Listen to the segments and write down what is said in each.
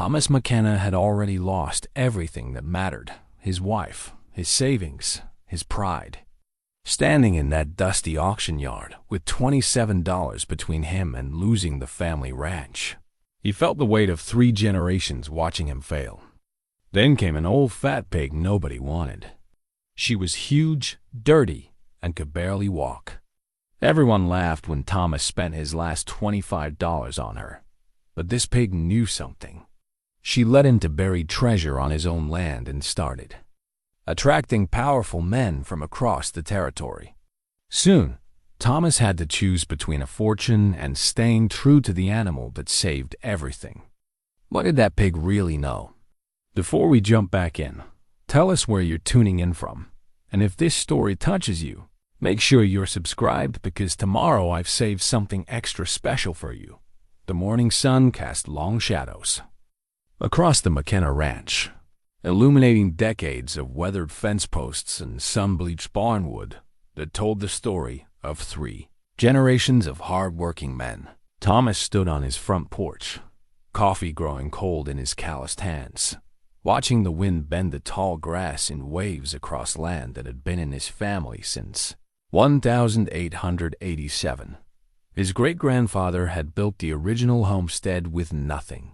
Thomas McKenna had already lost everything that mattered: his wife, his savings, his pride. Standing in that dusty auction yard with $27 between him and losing the family ranch, he felt the weight of 3 generations watching him fail. Then came an old fat pig nobody wanted. She was huge, dirty, and could barely walk. Everyone laughed when Thomas spent his last $25 on her. But this pig knew something. She led him to buried treasure on his own land and started attracting powerful men from across the territory. Soon, Thomas had to choose between a fortune and staying true to the animal that saved everything. What did that pig really know? Before we jump back in, tell us where you're tuning in from. And if this story touches you, make sure you're subscribed, because tomorrow I've saved something extra special for you. The morning sun cast long shadows across the McKenna ranch, illuminating decades of weathered fence posts and sun-bleached barnwood that told the story of 3 generations of hard-working men. Thomas stood on his front porch, coffee growing cold in his calloused hands, watching the wind bend the tall grass in waves across land that had been in his family since 1887. His great-grandfather had built the original homestead with nothing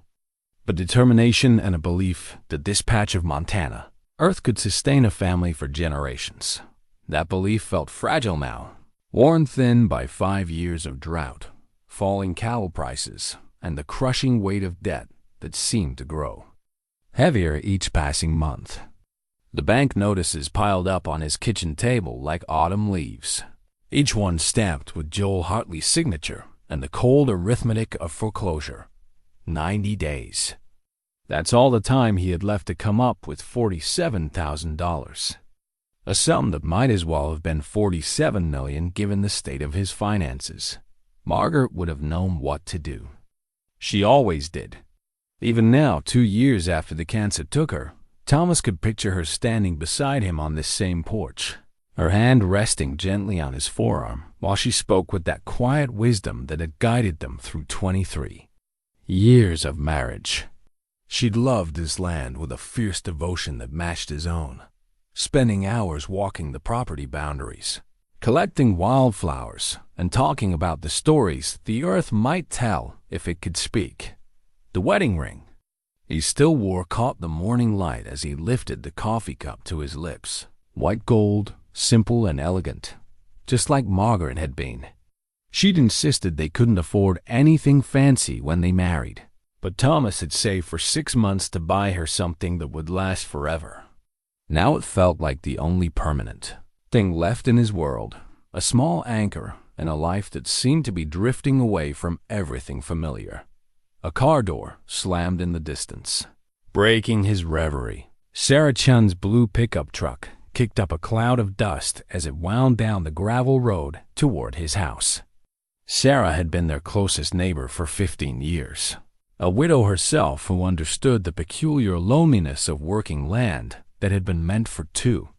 but determination and a belief that this patch of Montana earth could sustain a family for generations. That belief felt fragile now, worn thin by 5 years of drought, falling cattle prices, and the crushing weight of debt that seemed to grow heavier each passing month. The bank notices piled up on his kitchen table like autumn leaves, each one stamped with Joel Hartley's signature and the cold arithmetic of foreclosure. 90 days. That's all the time he had left to come up with $47,000. A sum that might as well have been $47 million given the state of his finances. Margaret would have known what to do. She always did. Even now, 2 years after the cancer took her, Thomas could picture her standing beside him on this same porch, her hand resting gently on his forearm while she spoke with that quiet wisdom that had guided them through 23 years of marriage. She'd loved this land with a fierce devotion that matched his own, spending hours walking the property boundaries, collecting wildflowers, and talking about the stories the earth might tell if it could speak. The wedding ring he still wore caught the morning light as he lifted the coffee cup to his lips. White gold, simple and elegant, just like Margaret had been. She'd insisted they couldn't afford anything fancy when they married, but Thomas had saved for 6 months to buy her something that would last forever. Now it felt like the only permanent thing left in his world, a small anchor in a life that seemed to be drifting away from everything familiar. A car door slammed in the distance, breaking his reverie. Sarah Chun's blue pickup truck kicked up a cloud of dust as it wound down the gravel road toward his house. Sarah had been their closest neighbor for 15 years, a widow herself who understood the peculiar loneliness of working land that had been meant for 2.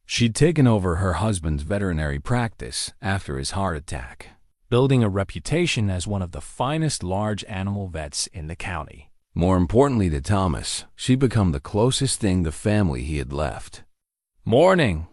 She'd taken over her husband's veterinary practice after his heart attack, building a reputation as one of the finest large animal vets in the county. More importantly to Thomas, she'd become the closest thing the family he had left. "Morning,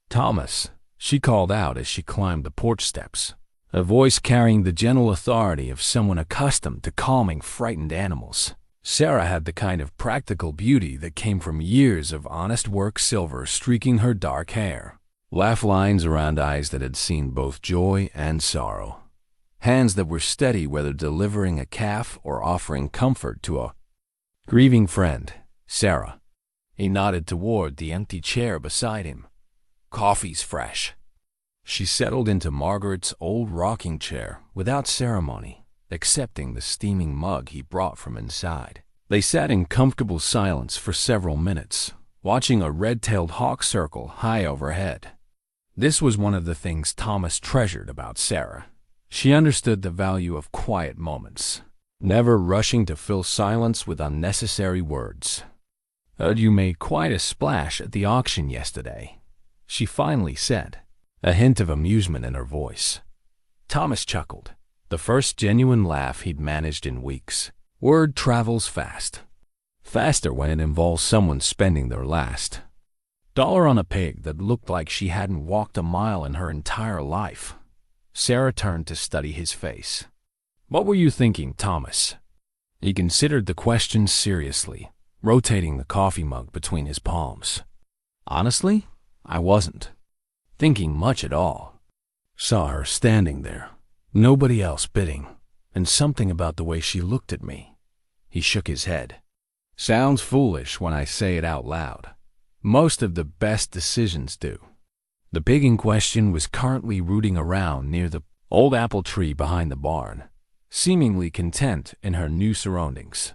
Thomas," she called out as she climbed the porch steps, a voice carrying the gentle authority of someone accustomed to calming frightened animals. Sarah had the kind of practical beauty that came from years of honest work, silver streaking her dark hair, laugh lines around eyes that had seen both joy and sorrow, hands that were steady whether delivering a calf or offering comfort to a grieving friend. "Sarah." He nodded toward the empty chair beside him. "Coffee's fresh." She settled into Margaret's old rocking chair without ceremony, accepting the steaming mug he brought from inside. They sat in comfortable silence for several minutes, watching a red-tailed hawk circle high overhead. This was one of the things Thomas treasured about Sarah. She understood the value of quiet moments, never rushing to fill silence with unnecessary words. "Heard you made quite a splash at the auction yesterday," she finally said, a hint of amusement in her voice. Thomas chuckled, the first genuine laugh he'd managed in weeks. Word travels fast. faster when it involves someone spending their last dollar on a pig that looked like she hadn't walked a mile in her entire life. Sarah turned to study his face. "What were you thinking, Thomas?" He considered the question seriously, rotating the coffee mug between his palms. "Honestly, I wasn't thinking much at all. Saw her standing there, nobody else bidding, and something about the way she looked at me." He shook his head. "Sounds foolish when I say it out loud. Most of the best decisions do." The pig in question was currently rooting around near the old apple tree behind the barn, seemingly content in her new surroundings.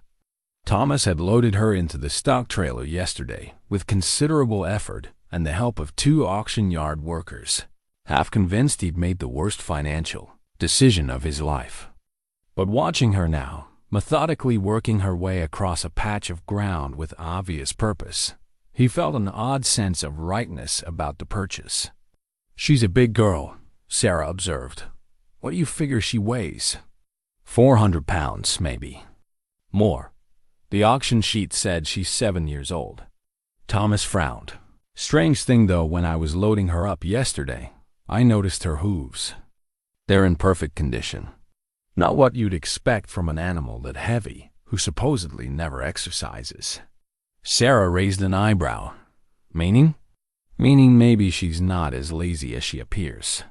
Thomas had loaded her into the stock trailer yesterday with considerable effort and the help of 2 auction yard workers, half convinced he'd made the worst financial decision of his life. But watching her now, methodically working her way across a patch of ground with obvious purpose, he felt an odd sense of rightness about the purchase. "She's a big girl," Sarah observed. "What do you figure she weighs?" 400 pounds, maybe. More. The auction sheet said she's 7 years old. Thomas frowned. "Strange thing though, when I was loading her up yesterday, I noticed her hooves. They're in perfect condition. Not what you'd expect from an animal that heavy, who supposedly never exercises." Sarah raised an eyebrow. "Meaning?" "Meaning maybe she's not as lazy as she appears."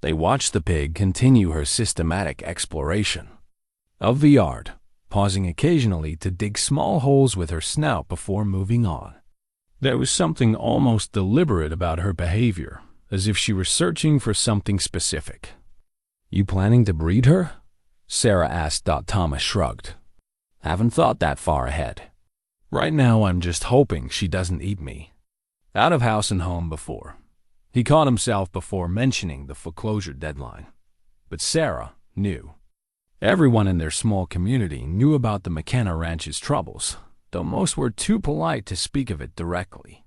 They watched the pig continue her systematic exploration of the yard, pausing occasionally to dig small holes with her snout before moving on. There was something almost deliberate about her behavior, as if she were searching for something specific. "You planning to breed her?" Sarah asked. Thomas shrugged. "Haven't thought that far ahead. Right now I'm just hoping she doesn't eat me out of house and home before." He caught himself before mentioning the foreclosure deadline. But Sarah knew. Everyone in their small community knew about the McKenna ranch's troubles, though most were too polite to speak of it directly.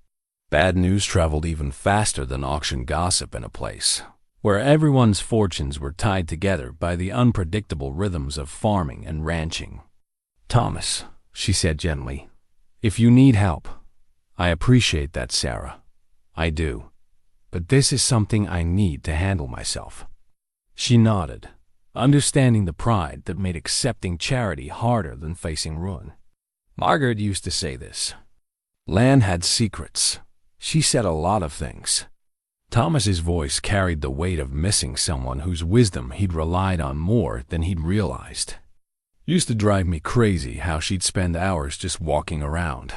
Bad news traveled even faster than auction gossip in a place where everyone's fortunes were tied together by the unpredictable rhythms of farming and ranching. "Thomas," she said gently, "if you need help, I appreciate that, Sarah. I do. But this is something I need to handle myself." She nodded, understanding the pride that made accepting charity harder than facing ruin. Margaret used to say this. Land had secrets. She said a lot of things. Thomas's voice carried the weight of missing someone whose wisdom he'd relied on more than he'd realized. Used to drive me crazy how she'd spend hours just walking around,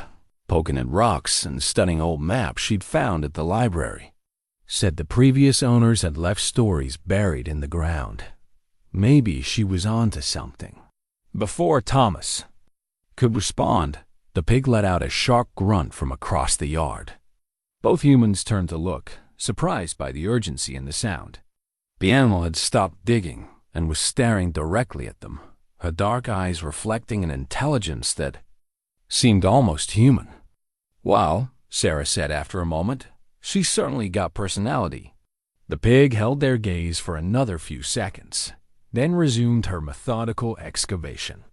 poking at rocks and studying old maps she'd found at the library. Said the previous owners had left stories buried in the ground. Maybe she was onto something. Before Thomas could respond, the pig let out a sharp grunt from across the yard. Both humans turned to look, surprised by the urgency in the sound. The animal had stopped digging and was staring directly at them, her dark eyes reflecting an intelligence that seemed almost human. "Well," Sarah said after a moment, "she's certainly got personality." The pig held their gaze for another few seconds, then resumed her methodical excavation.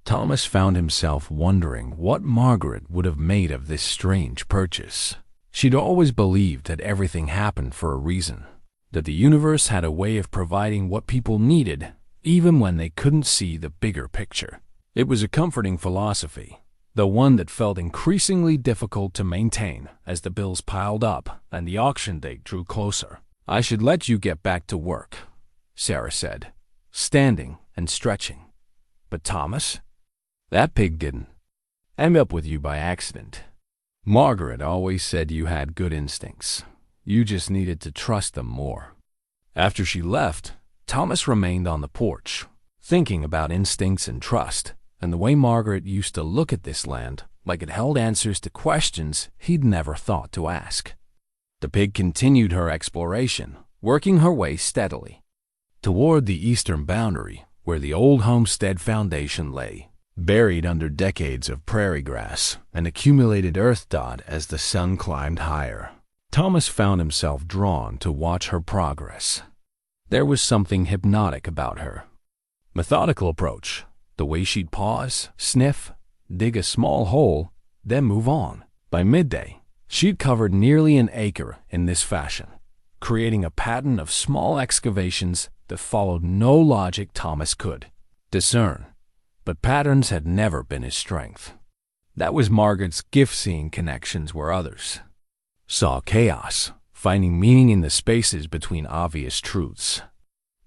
Thomas found himself wondering what Margaret would have made of this strange purchase. She'd always believed that everything happened for a reason, that the universe had a way of providing what people needed, even when they couldn't see the bigger picture. It was a comforting philosophy, though one that felt increasingly difficult to maintain as the bills piled up and the auction date drew closer. "I should let you get back to work," Sarah said, standing and stretching. "But Thomas, that pig didn't end up with you by accident. Margaret always said you had good instincts. You just needed to trust them more." After she left, Thomas remained on the porch, thinking about instincts and trust, and the way Margaret used to look at this land like it held answers to questions he'd never thought to ask. The pig continued her exploration, working her way steadily toward the eastern boundary where the old homestead foundation lay, buried under decades of prairie grass and accumulated earth dot as the sun climbed higher. Thomas found himself drawn to watch her progress. There was something hypnotic about her methodical approach, the way she'd pause, sniff, dig a small hole, then move on. By midday, she'd covered nearly an acre in this fashion, creating a pattern of small excavations that followed no logic Thomas could discern. But patterns had never been his strength. That was Margaret's gift, seeing connections where others saw chaos, finding meaning in the spaces between obvious truths.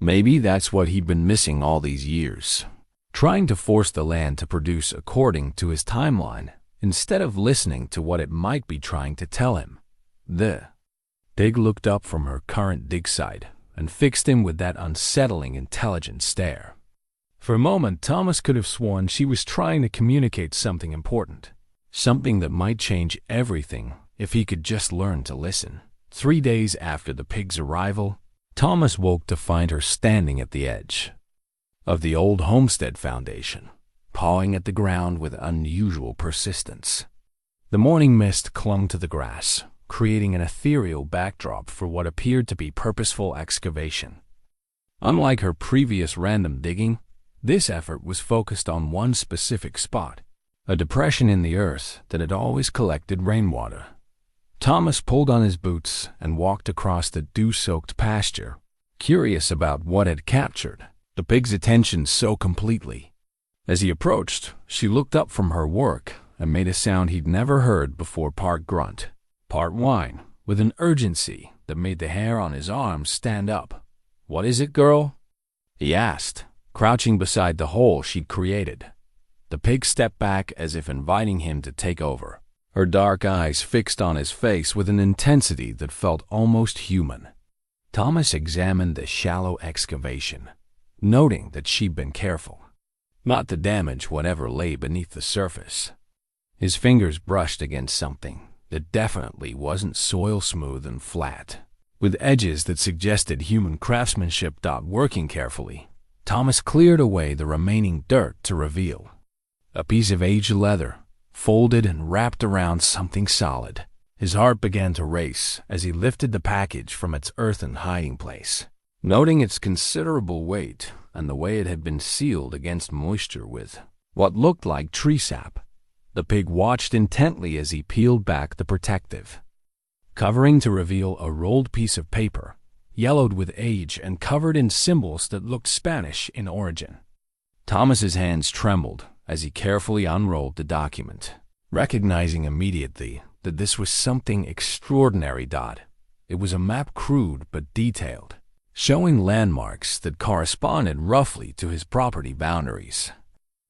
Maybe that's what he'd been missing all these years, trying to force the land to produce according to his timeline, instead of listening to what it might be trying to tell him. The pig looked up from her current dig site and fixed him with that unsettling, intelligent stare. For a moment, Thomas could have sworn she was trying to communicate something important, something that might change everything if he could just learn to listen. 3 days after the pig's arrival, Thomas woke to find her standing at the edge of the old homestead foundation, pawing at the ground with unusual persistence. The morning mist clung to the grass, creating an ethereal backdrop for what appeared to be purposeful excavation. Unlike her previous random digging, this effort was focused on one specific spot, a depression in the earth that had always collected rainwater. Thomas pulled on his boots and walked across the dew-soaked pasture, curious about what had captured the pig's attention so completely. As he approached, she looked up from her work and made a sound he'd never heard before, part grunt, part whine, with an urgency that made the hair on his arms stand up. "What is it, girl?" he asked, crouching beside the hole she'd created. The pig stepped back as if inviting him to take over, her dark eyes fixed on his face with an intensity that felt almost human. Thomas examined the shallow excavation, noting that she'd been careful not to damage whatever lay beneath the surface. His fingers brushed against something that definitely wasn't soil smooth and flat, with edges that suggested human craftsmanship. Working carefully, Thomas cleared away the remaining dirt to reveal a piece of aged leather, folded and wrapped around something solid. His heart began to race as he lifted the package from its earthen hiding place, noting its considerable weight and the way it had been sealed against moisture with what looked like tree sap. The pig watched intently as he peeled back the protective covering to reveal a rolled piece of paper, yellowed with age and covered in symbols that looked Spanish in origin. Thomas's hands trembled as he carefully unrolled the document, recognizing immediately that this was something extraordinary. It was a map, crude but detailed, showing landmarks that corresponded roughly to his property boundaries.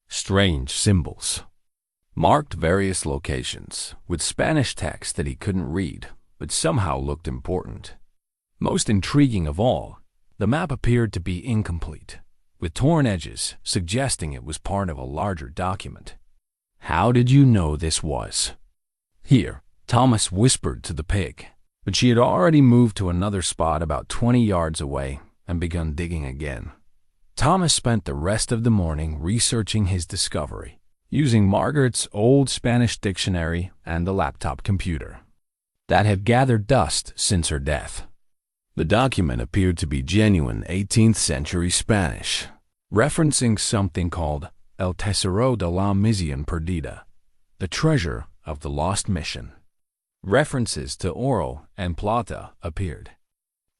Strange symbols marked various locations with Spanish text that he couldn't read, but somehow looked important. Most intriguing of all, the map appeared to be incomplete, with torn edges suggesting it was part of a larger document. "How did you know this was here?" Thomas whispered to the pig, but she had already moved to another spot about 20 yards away and begun digging again. Thomas spent the rest of the morning researching his discovery, using Margaret's old Spanish dictionary and the laptop computer that had gathered dust since her death. The document appeared to be genuine 18th century Spanish, referencing something called El Tesoro de la Misión Perdida, the treasure of the lost mission. References to oro and plata appeared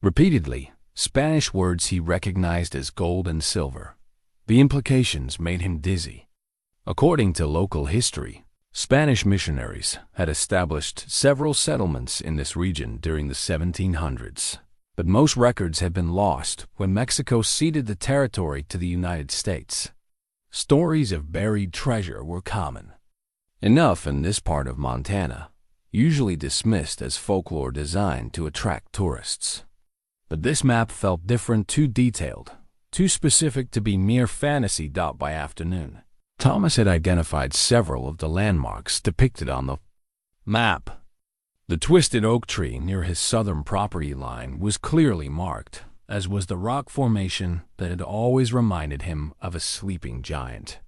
repeatedly, Spanish words he recognized as gold and silver. The implications made him dizzy. According to local history, Spanish missionaries had established several settlements in this region during the 1700s, but most records had been lost when Mexico ceded the territory to the United States. Stories of buried treasure were common enough in this part of Montana, usually dismissed as folklore designed to attract tourists. But this map felt different, too detailed, too specific to be mere fantasy. By afternoon, Thomas had identified several of the landmarks depicted on the map. The twisted oak tree near his southern property line was clearly marked, as was the rock formation that had always reminded him of a sleeping giant.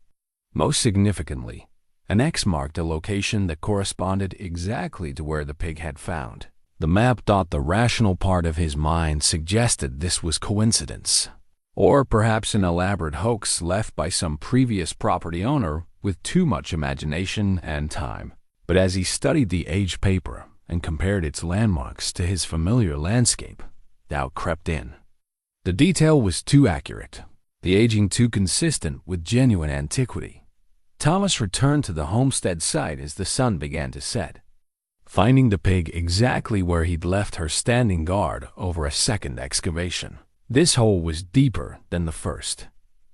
Most significantly, an X marked a location that corresponded exactly to where the pig had found. The map. The rational part of his mind suggested this was coincidence, or perhaps an elaborate hoax left by some previous property owner with too much imagination and time. But as he studied the aged paper and compared its landmarks to his familiar landscape, doubt crept in. The detail was too accurate, the aging too consistent with genuine antiquity. Thomas returned to the homestead site as the sun began to set, finding the pig exactly where he'd left her standing guard over a second excavation. This hole was deeper than the first,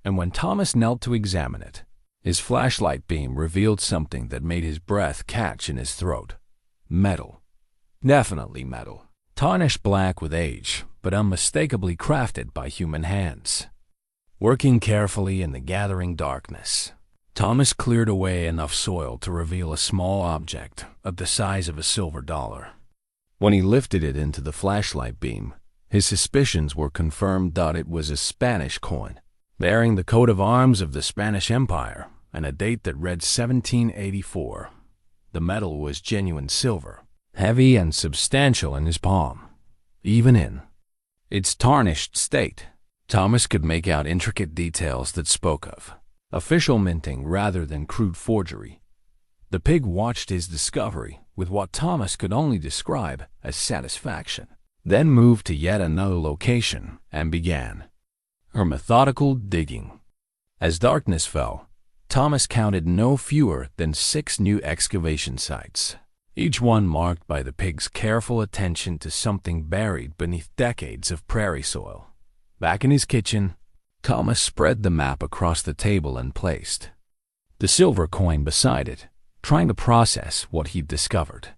and when Thomas knelt to examine it, his flashlight beam revealed something that made his breath catch in his throat. Metal. Definitely metal. Tarnished black with age, but unmistakably crafted by human hands. Working carefully in the gathering darkness, Thomas cleared away enough soil to reveal a small object of the size of a silver dollar. When he lifted it into the flashlight beam, his suspicions were confirmed that it was a Spanish coin, bearing the coat of arms of the Spanish Empire and a date that read 1784. The metal was genuine silver, heavy and substantial in his palm. Even in its tarnished state, Thomas could make out intricate details that spoke of official minting rather than crude forgery. The pig watched his discovery with what Thomas could only describe as satisfaction, then moved to yet another location and began her methodical digging. As darkness fell, Thomas counted no fewer than 6 new excavation sites, each one marked by the pig's careful attention to something buried beneath decades of prairie soil. Back in his kitchen, Thomas spread the map across the table and placed the silver coin beside it, trying to process what he'd discovered.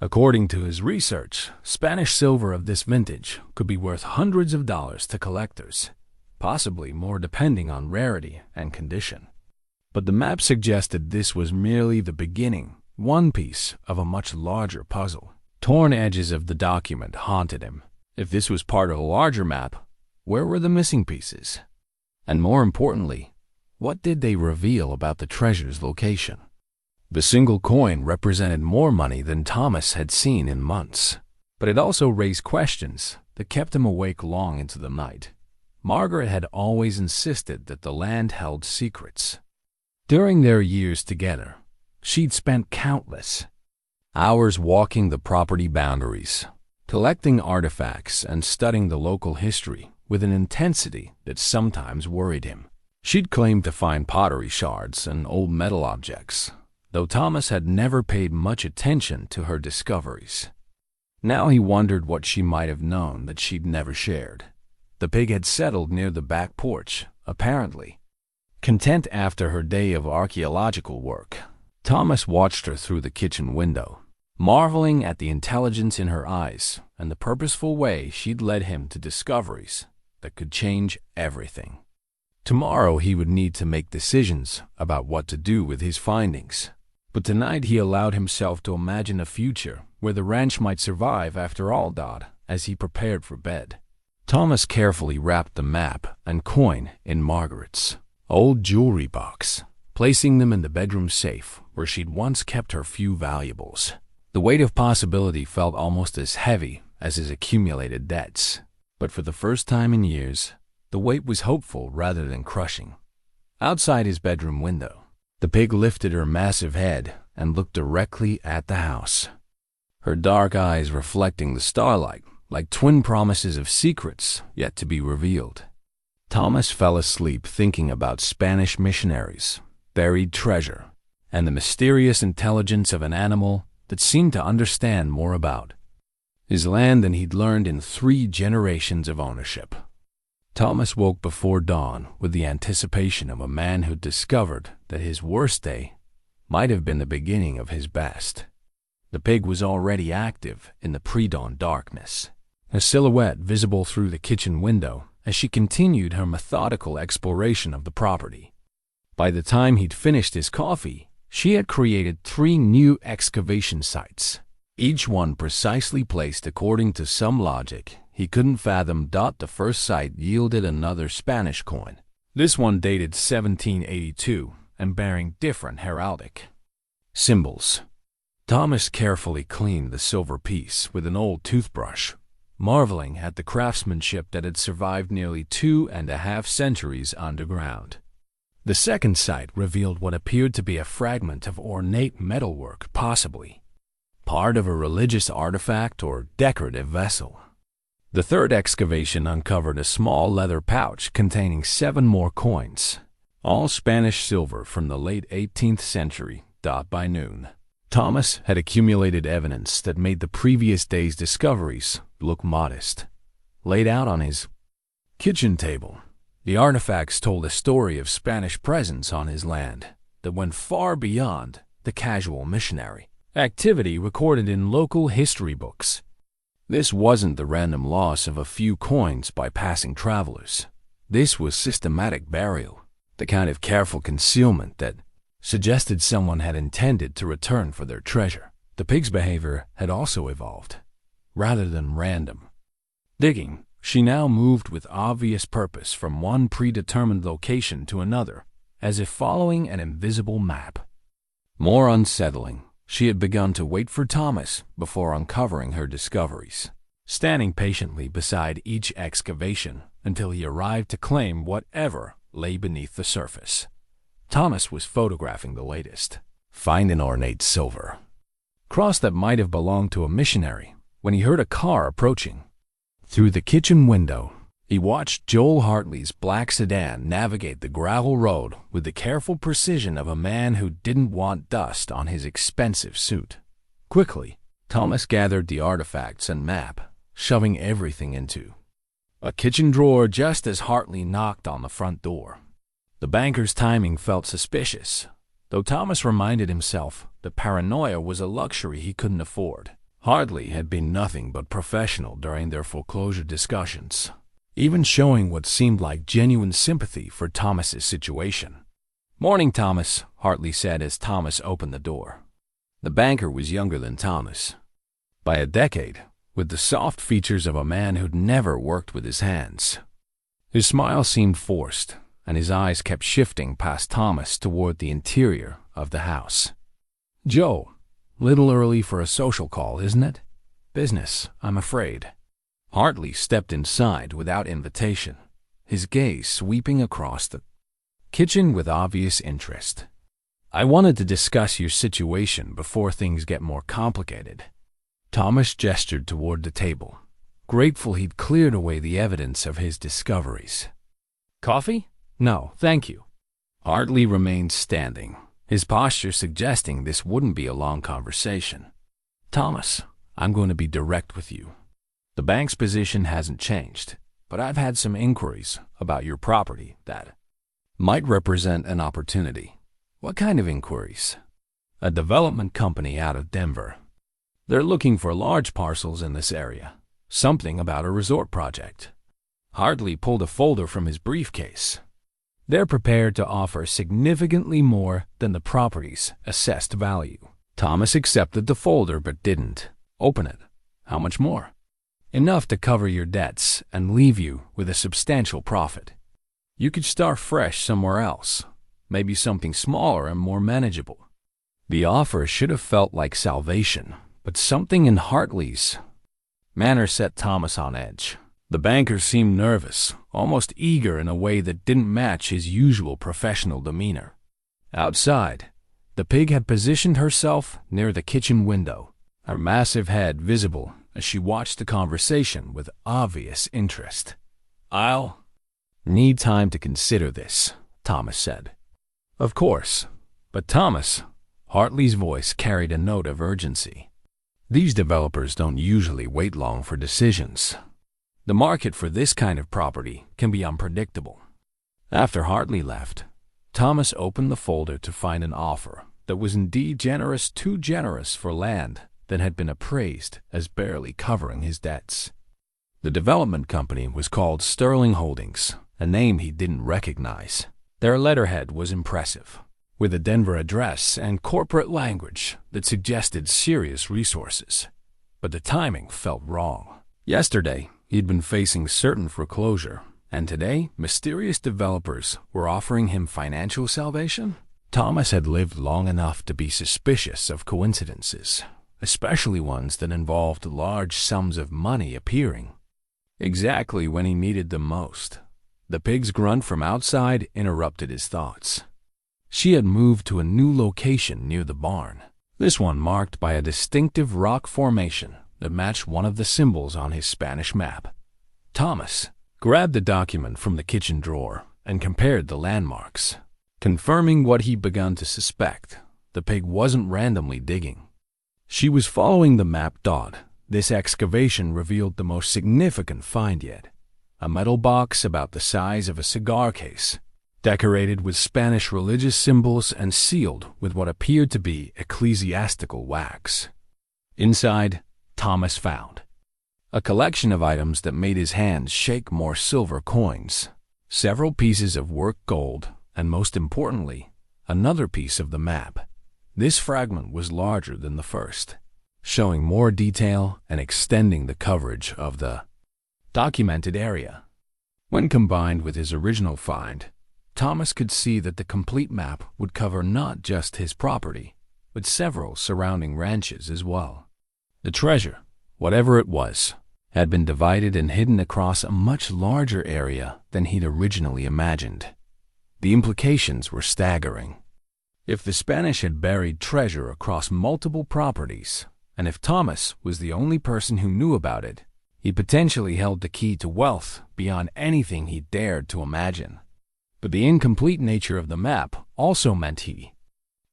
According to his research, Spanish silver of this vintage could be worth hundreds of dollars to collectors, possibly more depending on rarity and condition. But the map suggested this was merely the beginning, one piece of a much larger puzzle. Torn edges of the document haunted him. If this was part of a larger map, where were the missing pieces? And more importantly, what did they reveal about the treasure's location? The single coin represented more money than Thomas had seen in months, but it also raised questions that kept him awake long into the night. Margaret had always insisted that the land held secrets. During their years together, she'd spent countless hours walking the property boundaries, collecting artifacts and studying the local history with an intensity that sometimes worried him. She'd claimed to find pottery shards and old metal objects, though Thomas had never paid much attention to her discoveries. Now he wondered what she might have known that she'd never shared. The pig had settled near the back porch, apparently content after her day of archaeological work. Thomas watched her through the kitchen window, marveling at the intelligence in her eyes and the purposeful way she'd led him to discoveries that could change everything. Tomorrow he would need to make decisions about what to do with his findings. But tonight he allowed himself to imagine a future where the ranch might survive after all. As he prepared for bed, Thomas carefully wrapped the map and coin in Margaret's old jewelry box, placing them in the bedroom safe where she'd once kept her few valuables. The weight of possibility felt almost as heavy as his accumulated debts, but for the first time in years, the weight was hopeful rather than crushing. Outside his bedroom window, the pig lifted her massive head and looked directly at the house, her dark eyes reflecting the starlight like twin promises of secrets yet to be revealed. Thomas fell asleep thinking about Spanish missionaries, buried treasure, and the mysterious intelligence of an animal that seemed to understand more about his land than he'd learned in 3 generations of ownership. Thomas woke before dawn with the anticipation of a man who discovered that his worst day might have been the beginning of his best. The pig was already active in the pre-dawn darkness, a silhouette visible through the kitchen window as she continued her methodical exploration of the property. By the time he'd finished his coffee, she had created 3 new excavation sites, each one precisely placed according to some logic he couldn't fathom. The first site yielded another Spanish coin, this one dated 1782 and bearing different heraldic symbols. Thomas carefully cleaned the silver piece with an old toothbrush, marveling at the craftsmanship that had survived nearly 2.5 centuries underground. The second site revealed what appeared to be a fragment of ornate metalwork, possibly part of a religious artifact or decorative vessel. The third excavation uncovered a small leather pouch containing 7 more coins, all Spanish silver from the late 18th century. By noon, Thomas had accumulated evidence that made the previous day's discoveries look modest. Laid out on his kitchen table, the artifacts told a story of Spanish presence on his land that went far beyond the casual missionary activity recorded in local history books. This wasn't the random loss of a few coins by passing travelers. This was systematic burial, the kind of careful concealment that suggested someone had intended to return for their treasure. The pig's behavior had also evolved, rather than random. Digging, she now moved with obvious purpose from one predetermined location to another, as if following an invisible map. More unsettling, she had begun to wait for Thomas before uncovering her discoveries, standing patiently beside each excavation until he arrived to claim whatever lay beneath the surface. Thomas was photographing the latest find in ornate silver cross that might have belonged to a missionary when he heard a car approaching. Through the kitchen window, he watched Joel Hartley's black sedan navigate the gravel road with the careful precision of a man who didn't want dust on his expensive suit. Quickly, Thomas gathered the artifacts and map, shoving everything into a kitchen drawer just as Hartley knocked on the front door. The banker's timing felt suspicious, though Thomas reminded himself that paranoia was a luxury he couldn't afford. Hartley had been nothing but professional during their foreclosure discussions, even showing what seemed like genuine sympathy for Thomas's situation. "Morning, Thomas," Hartley said as Thomas opened the door. The banker was younger than Thomas by a decade, with the soft features of a man who'd never worked with his hands. His smile seemed forced, and his eyes kept shifting past Thomas toward the interior of the house. "Joe, little early for a social call, isn't it?" "Business, I'm afraid." Hartley stepped inside without invitation, his gaze sweeping across the kitchen with obvious interest. "I wanted to discuss your situation before things get more complicated." Thomas gestured toward the table, grateful he'd cleared away the evidence of his discoveries. "Coffee? No, thank you." Hartley remained standing, his posture suggesting this wouldn't be a long conversation. "Thomas, I'm going to be direct with you. The bank's position hasn't changed, but I've had some inquiries about your property that might represent an opportunity." "What kind of inquiries?" "A development company out of Denver. They're looking for large parcels in this area. Something about a resort project." Hartley pulled a folder from his briefcase. "They're prepared to offer significantly more than the property's assessed value." Thomas accepted the folder but didn't open it. "How much more?" "Enough to cover your debts and leave you with a substantial profit. You could start fresh somewhere else, maybe something smaller and more manageable." The offer should have felt like salvation, but something in Hartley's manner set Thomas on edge. The banker seemed nervous, almost eager in a way that didn't match his usual professional demeanor. Outside, the pig had positioned herself near the kitchen window, her massive head visible as she watched the conversation with obvious interest. "I'll need time to consider this," Thomas said. "Of course, but Thomas," Hartley's voice carried a note of urgency. "These developers don't usually wait long for decisions. The market for this kind of property can be unpredictable." After Hartley left, Thomas opened the folder to find an offer that was indeed generous, too generous for land that had been appraised as barely covering his debts. The development company was called Sterling Holdings, a name he didn't recognize. Their letterhead was impressive, with a Denver address and corporate language that suggested serious resources. But the timing felt wrong. Yesterday, he'd been facing certain foreclosure, and today, mysterious developers were offering him financial salvation? Thomas had lived long enough to be suspicious of coincidences, especially ones that involved large sums of money appearing exactly when he needed them most. The pig's grunt from outside interrupted his thoughts. She had moved to a new location near the barn, this one marked by a distinctive rock formation that matched one of the symbols on his Spanish map. Thomas grabbed the document from the kitchen drawer and compared the landmarks, confirming what he'd begun to suspect. The pig wasn't randomly digging. She was following the map dot. This excavation revealed the most significant find yet: a metal box about the size of a cigar case, decorated with Spanish religious symbols and sealed with what appeared to be ecclesiastical wax. Inside, Thomas found a collection of items that made his hands shake: more silver coins, several pieces of worked gold, and most importantly, another piece of the map. This fragment was larger than the first, showing more detail and extending the coverage of the documented area. When combined with his original find, Thomas could see that the complete map would cover not just his property, but several surrounding ranches as well. The treasure, whatever it was, had been divided and hidden across a much larger area than he'd originally imagined. The implications were staggering. If the Spanish had buried treasure across multiple properties, and if Thomas was the only person who knew about it, he potentially held the key to wealth beyond anything he dared to imagine. But the incomplete nature of the map also meant he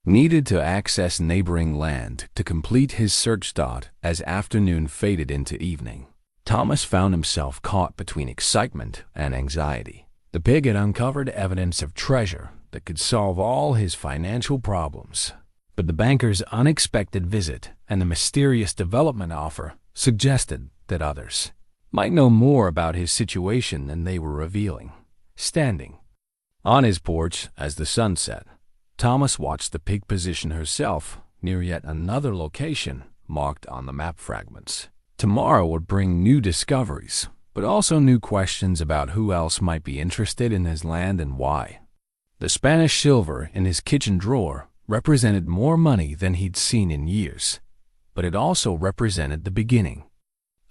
needed to access neighboring land to complete his search. As afternoon faded into evening, Thomas found himself caught between excitement and anxiety. The pig had uncovered evidence of treasure that could solve all his financial problems. But the banker's unexpected visit and the mysterious development offer suggested that others might know more about his situation than they were revealing. Standing on his porch as the sun set, Thomas watched the pig position herself near yet another location marked on the map fragments. Tomorrow would bring new discoveries, but also new questions about who else might be interested in his land and why. The Spanish silver in his kitchen drawer represented more money than he'd seen in years, but it also represented the beginning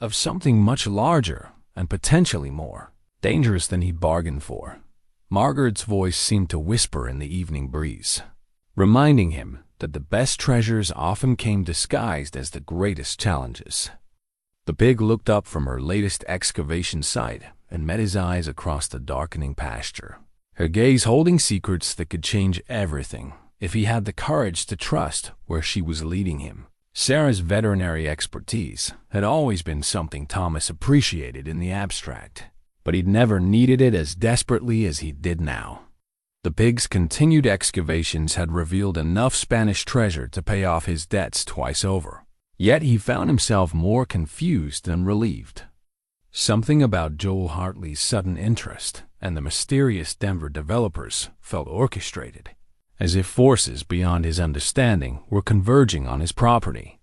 of something much larger and potentially more dangerous than he'd bargained for. Margaret's voice seemed to whisper in the evening breeze, reminding him that the best treasures often came disguised as the greatest challenges. The pig looked up from her latest excavation site and met his eyes across the darkening pasture, her gaze holding secrets that could change everything if he had the courage to trust where she was leading him. Sarah's veterinary expertise had always been something Thomas appreciated in the abstract, but he'd never needed it as desperately as he did now. The pig's continued excavations had revealed enough Spanish treasure to pay off his debts twice over. Yet he found himself more confused than relieved. Something about Joel Hartley's sudden interest and the mysterious Denver developers felt orchestrated, as if forces beyond his understanding were converging on his property.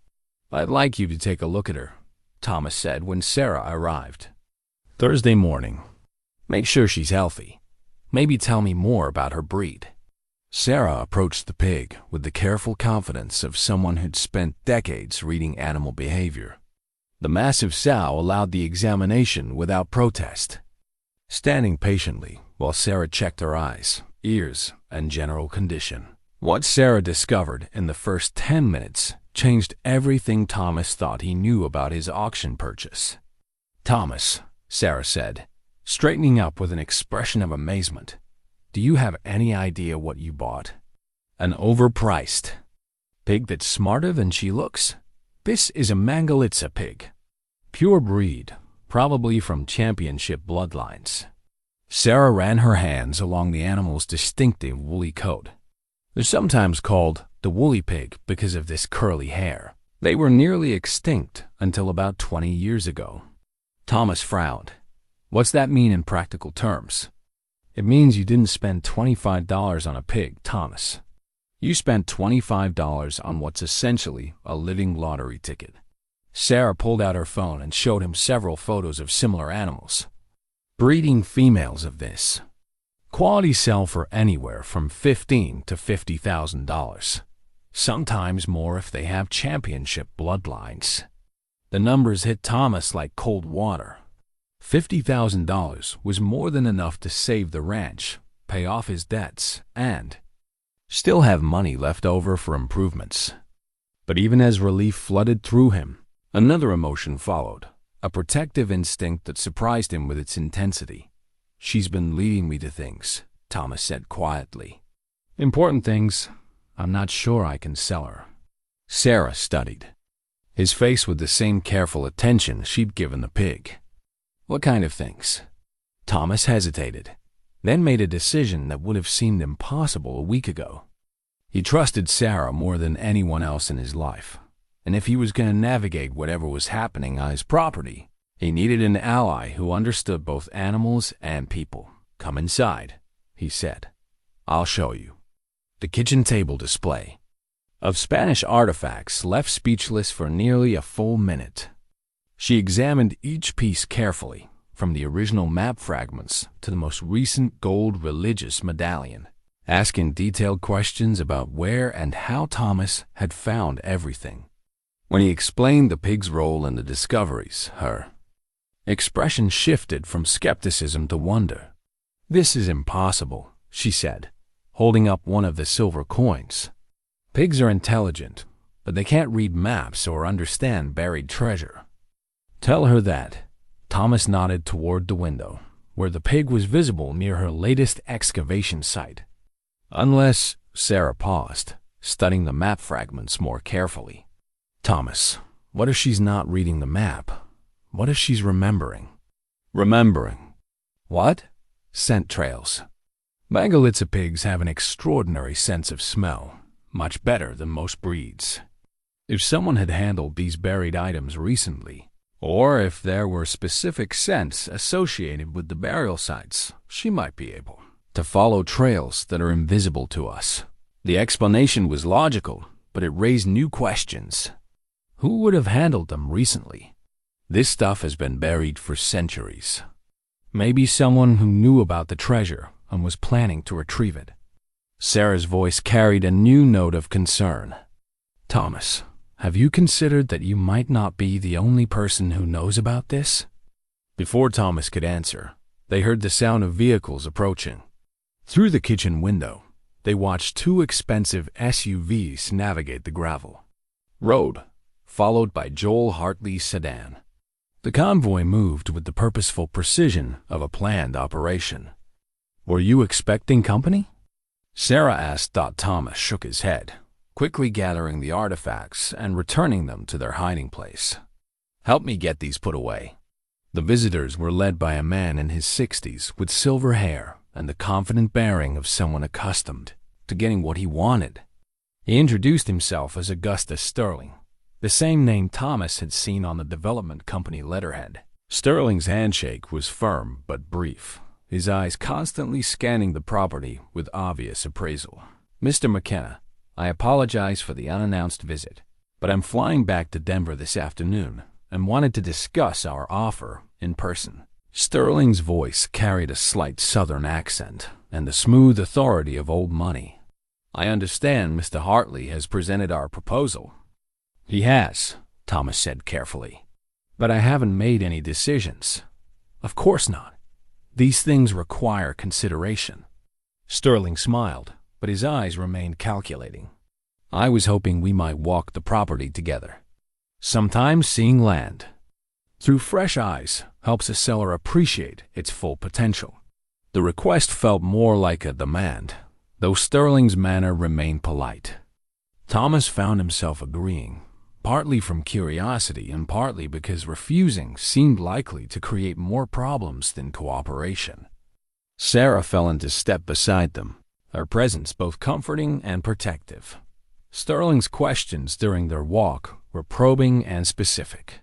"I'd like you to take a look at her," Thomas said when Sarah arrived Thursday morning. "Make sure she's healthy. Maybe tell me more about her breed." Sarah approached the pig with the careful confidence of someone who'd spent decades reading animal behavior. The massive sow allowed the examination without protest, standing patiently while Sarah checked her eyes, ears, and general condition. What Sarah discovered in the first 10 minutes changed everything Thomas thought he knew about his auction purchase. "Thomas," Sarah said, straightening up with an expression of amazement, "do you have any idea what you bought? An overpriced pig that's smarter than she looks? This is a Mangalitsa pig. Pure breed, probably from championship bloodlines." Sarah ran her hands along the animal's distinctive woolly coat. They're sometimes called the woolly pig because of this curly hair. They were nearly extinct until about 20 years ago. Thomas frowned. "What's that mean in practical terms?" "It means you didn't spend $25 on a pig, Thomas. You spent $25 on what's essentially a living lottery ticket." Sarah pulled out her phone and showed him several photos of similar animals. Breeding females of this quality sell for anywhere from $15,000 to $50,000, sometimes more if they have championship bloodlines. The numbers hit Thomas like cold water. $50,000 was more than enough to save the ranch, pay off his debts, and still have money left over for improvements. But even as relief flooded through him, another emotion followed, a protective instinct that surprised him with its intensity. "She's been leading me to things," Thomas said quietly. "Important things. I'm not sure I can sell her." Sarah studied his face with the same careful attention she'd given the pig. "What kind of things?" Thomas hesitated, then made a decision that would have seemed impossible a week ago. He trusted Sarah more than anyone else in his life, and if he was going to navigate whatever was happening on his property, he needed an ally who understood both animals and people. "Come inside," he said. "I'll show you." The kitchen table display of Spanish artifacts left speechless for nearly a full minute. She examined each piece carefully, from the original map fragments to the most recent gold religious medallion, asking detailed questions about where and how Thomas had found everything. When he explained the pig's role in the discoveries, her expression shifted from skepticism to wonder. "This is impossible," she said, holding up one of the silver coins. "Pigs are intelligent, but they can't read maps or understand buried treasure." "Tell her that." Thomas nodded toward the window, where the pig was visible near her latest excavation site. "Unless," Sarah paused, studying the map fragments more carefully. "Thomas, what if she's not reading the map? What if she's remembering?" "Remembering? What?" "Scent trails. Mangalitsa pigs have an extraordinary sense of smell, much better than most breeds. If someone had handled these buried items recently, or if there were specific scents associated with the burial sites, she might be able to follow trails that are invisible to us." The explanation was logical, but it raised new questions. Who would have handled them recently? This stuff has been buried for centuries. Maybe someone who knew about the treasure and was planning to retrieve it. Sarah's voice carried a new note of concern. "Thomas, have you considered that you might not be the only person who knows about this?" Before Thomas could answer, they heard the sound of vehicles approaching. Through the kitchen window, they watched two expensive SUVs navigate the gravel road, followed by Joel Hartley's sedan. The convoy moved with the purposeful precision of a planned operation. "Were you expecting company?" Sarah asked. Thomas shook his head, quickly gathering the artifacts and returning them to their hiding place. "Help me get these put away." The visitors were led by a man in his 60s with silver hair and the confident bearing of someone accustomed to getting what he wanted. He introduced himself as Augustus Sterling, the same name Thomas had seen on the development company letterhead. Sterling's handshake was firm but brief, his eyes constantly scanning the property with obvious appraisal. "Mr. McKenna, I apologize for the unannounced visit, but I'm flying back to Denver this afternoon and wanted to discuss our offer in person." Sterling's voice carried a slight southern accent and the smooth authority of old money. "I understand Mr. Hartley has presented our proposal." "He has," Thomas said carefully, "but I haven't made any decisions." "Of course not. These things require consideration." Sterling smiled, but his eyes remained calculating. "I was hoping we might walk the property together. Sometimes seeing land through fresh eyes helps a seller appreciate its full potential." The request felt more like a demand, though Sterling's manner remained polite. Thomas found himself agreeing, partly from curiosity and partly because refusing seemed likely to create more problems than cooperation. Sarah fell into step beside them, her presence both comforting and protective. Sterling's questions during their walk were probing and specific.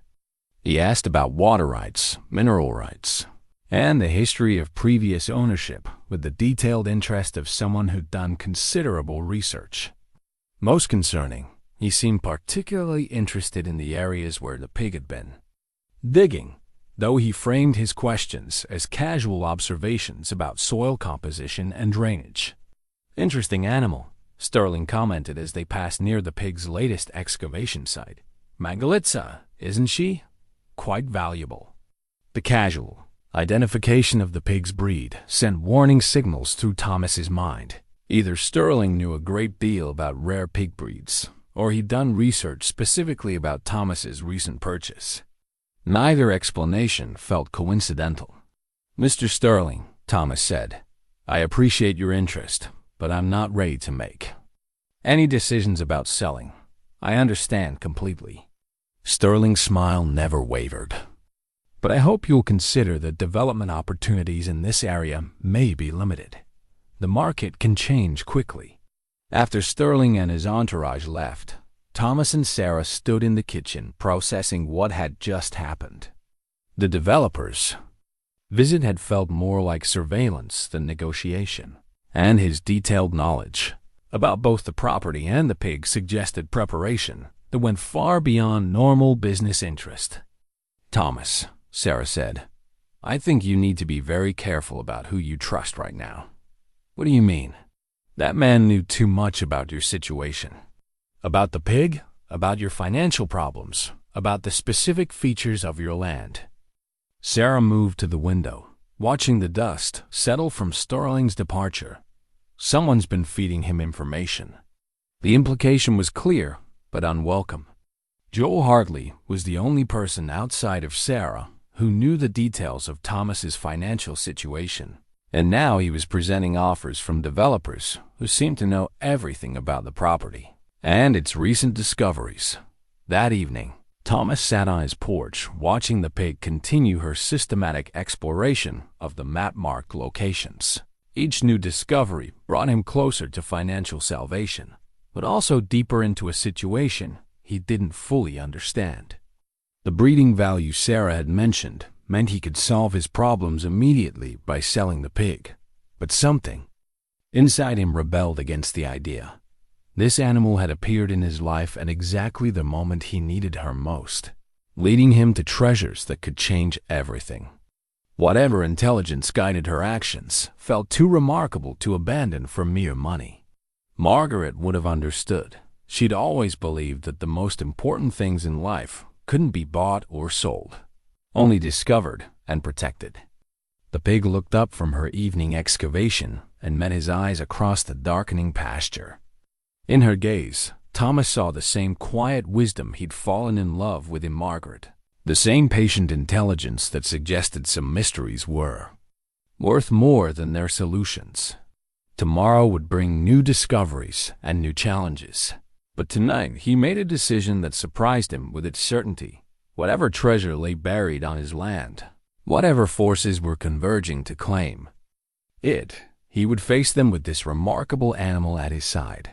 He asked about water rights, mineral rights, and the history of previous ownership with the detailed interest of someone who'd done considerable research. Most concerning, he seemed particularly interested in the areas where the pig had been digging, though he framed his questions as casual observations about soil composition and drainage. "Interesting animal," Sterling commented as they passed near the pig's latest excavation site. "Mangalitsa, isn't she? Quite valuable." The casual, Identification of the pig's breed sent warning signals through Thomas's mind. Either Sterling knew a great deal about rare pig breeds, or he'd done research specifically about Thomas's recent purchase. Neither explanation felt coincidental. "Mr. Sterling," Thomas said, "I appreciate your interest, but I'm not ready to make any decisions about selling. I understand completely." Sterling's smile never wavered. "But I hope you'll consider that development opportunities in this area may be limited. The market can change quickly." After Sterling and his entourage left, Thomas and Sarah stood in the kitchen processing what had just happened. The developer's visit had felt more like surveillance than negotiation, and his detailed knowledge about both the property and the pig suggested preparation that went far beyond normal business interest. "Thomas," Sarah said, "I think you need to be very careful about who you trust right now." "What do you mean?" "That man knew too much about your situation. About the pig, about your financial problems, about the specific features of your land." Sarah moved to the window, watching the dust settle from Sterling's departure. Someone's been feeding him information. The implication was clear, but unwelcome. Joel Hartley was the only person outside of Sarah who knew the details of Thomas's financial situation, and now he was presenting offers from developers who seemed to know everything about the property and its recent discoveries. That evening, Thomas sat on his porch watching the pig continue her systematic exploration of the map-marked locations. Each new discovery brought him closer to financial salvation, but also deeper into a situation he didn't fully understand. The breeding value Sarah had mentioned meant he could solve his problems immediately by selling the pig, but something inside him rebelled against the idea. This animal had appeared in his life at exactly the moment he needed her most, leading him to treasures that could change everything. Whatever intelligence guided her actions felt too remarkable to abandon for mere money. Margaret would have understood. She'd always believed that the most important things in life couldn't be bought or sold, only discovered and protected. The pig looked up from her evening excavation and met his eyes across the darkening pasture. In her gaze, Thomas saw the same quiet wisdom he'd fallen in love with in Margaret, the same patient intelligence that suggested some mysteries were worth more than their solutions. Tomorrow would bring new discoveries and new challenges. But tonight he made a decision that surprised him with its certainty. Whatever treasure lay buried on his land, whatever forces were converging to claim it, he would face them with this remarkable animal at his side.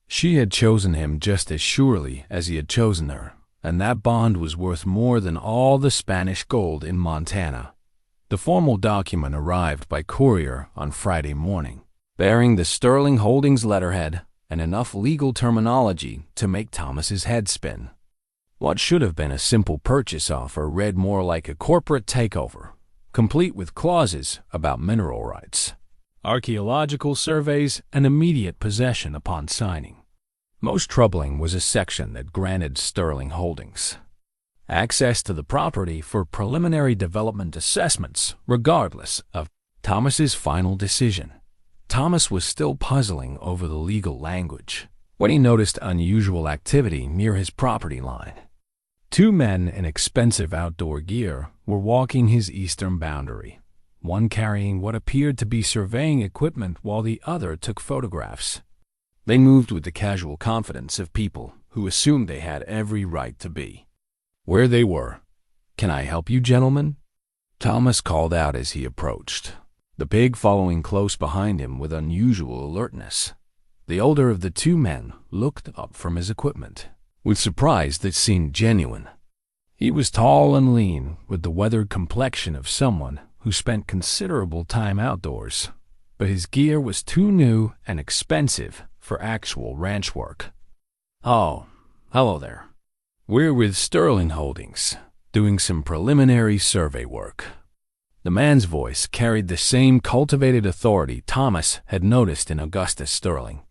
She had chosen him just as surely as he had chosen her, and that bond was worth more than all the Spanish gold in Montana. The formal document arrived by courier on Friday morning, bearing the Sterling Holdings letterhead and enough legal terminology to make Thomas's head spin. What should have been a simple purchase offer read more like a corporate takeover, complete with clauses about mineral rights, archaeological surveys, and immediate possession upon signing. Most troubling was a section that granted Sterling Holdings access to the property for preliminary development assessments, regardless of Thomas's final decision. Thomas was still puzzling over the legal language when he noticed unusual activity near his property line. Two men in expensive outdoor gear were walking his eastern boundary, one carrying what appeared to be surveying equipment while the other took photographs. They moved with the casual confidence of people who assumed they had every right to be where they were. "Can I help you, gentlemen?" Thomas called out as he approached, the pig following close behind him with unusual alertness. The older of the two men looked up from his equipment with surprise that seemed genuine. He was tall and lean, with the weathered complexion of someone who spent considerable time outdoors, but his gear was too new and expensive for actual ranch work. "Oh, hello there. We're with Sterling Holdings, doing some preliminary survey work." The man's voice carried the same cultivated authority Thomas had noticed in Augustus Sterling.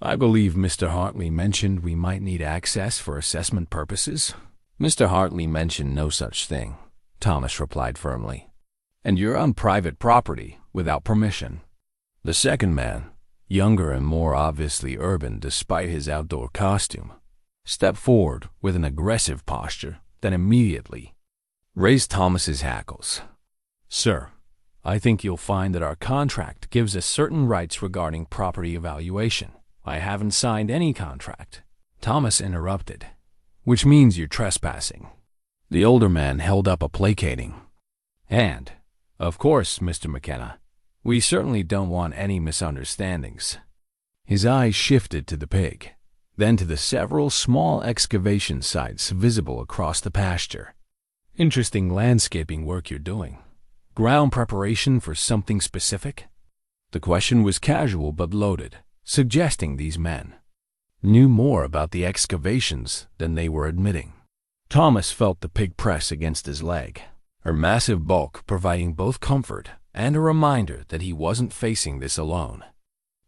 "I believe Mr. Hartley mentioned we might need access for assessment purposes." "Mr. Hartley mentioned no such thing," Thomas replied firmly. and you're on private property without permission. The second man, younger and more obviously urban despite his outdoor costume, stepped forward with an aggressive posture that immediately raised Thomas's hackles. "Sir, I think you'll find that our contract gives us certain rights regarding property evaluation." "I haven't signed any contract," Thomas interrupted. "Which means you're trespassing." The older man held up a placating hand. "Of course, Mr. McKenna. We certainly don't want any misunderstandings." His eyes shifted to the pig, then to the several small excavation sites visible across the pasture. "Interesting landscaping work you're doing. Ground preparation for something specific?" The question was casual but loaded, suggesting these men knew more about the excavations than they were admitting. Thomas felt the pig press against his leg, her massive bulk providing both comfort and a reminder that he wasn't facing this alone.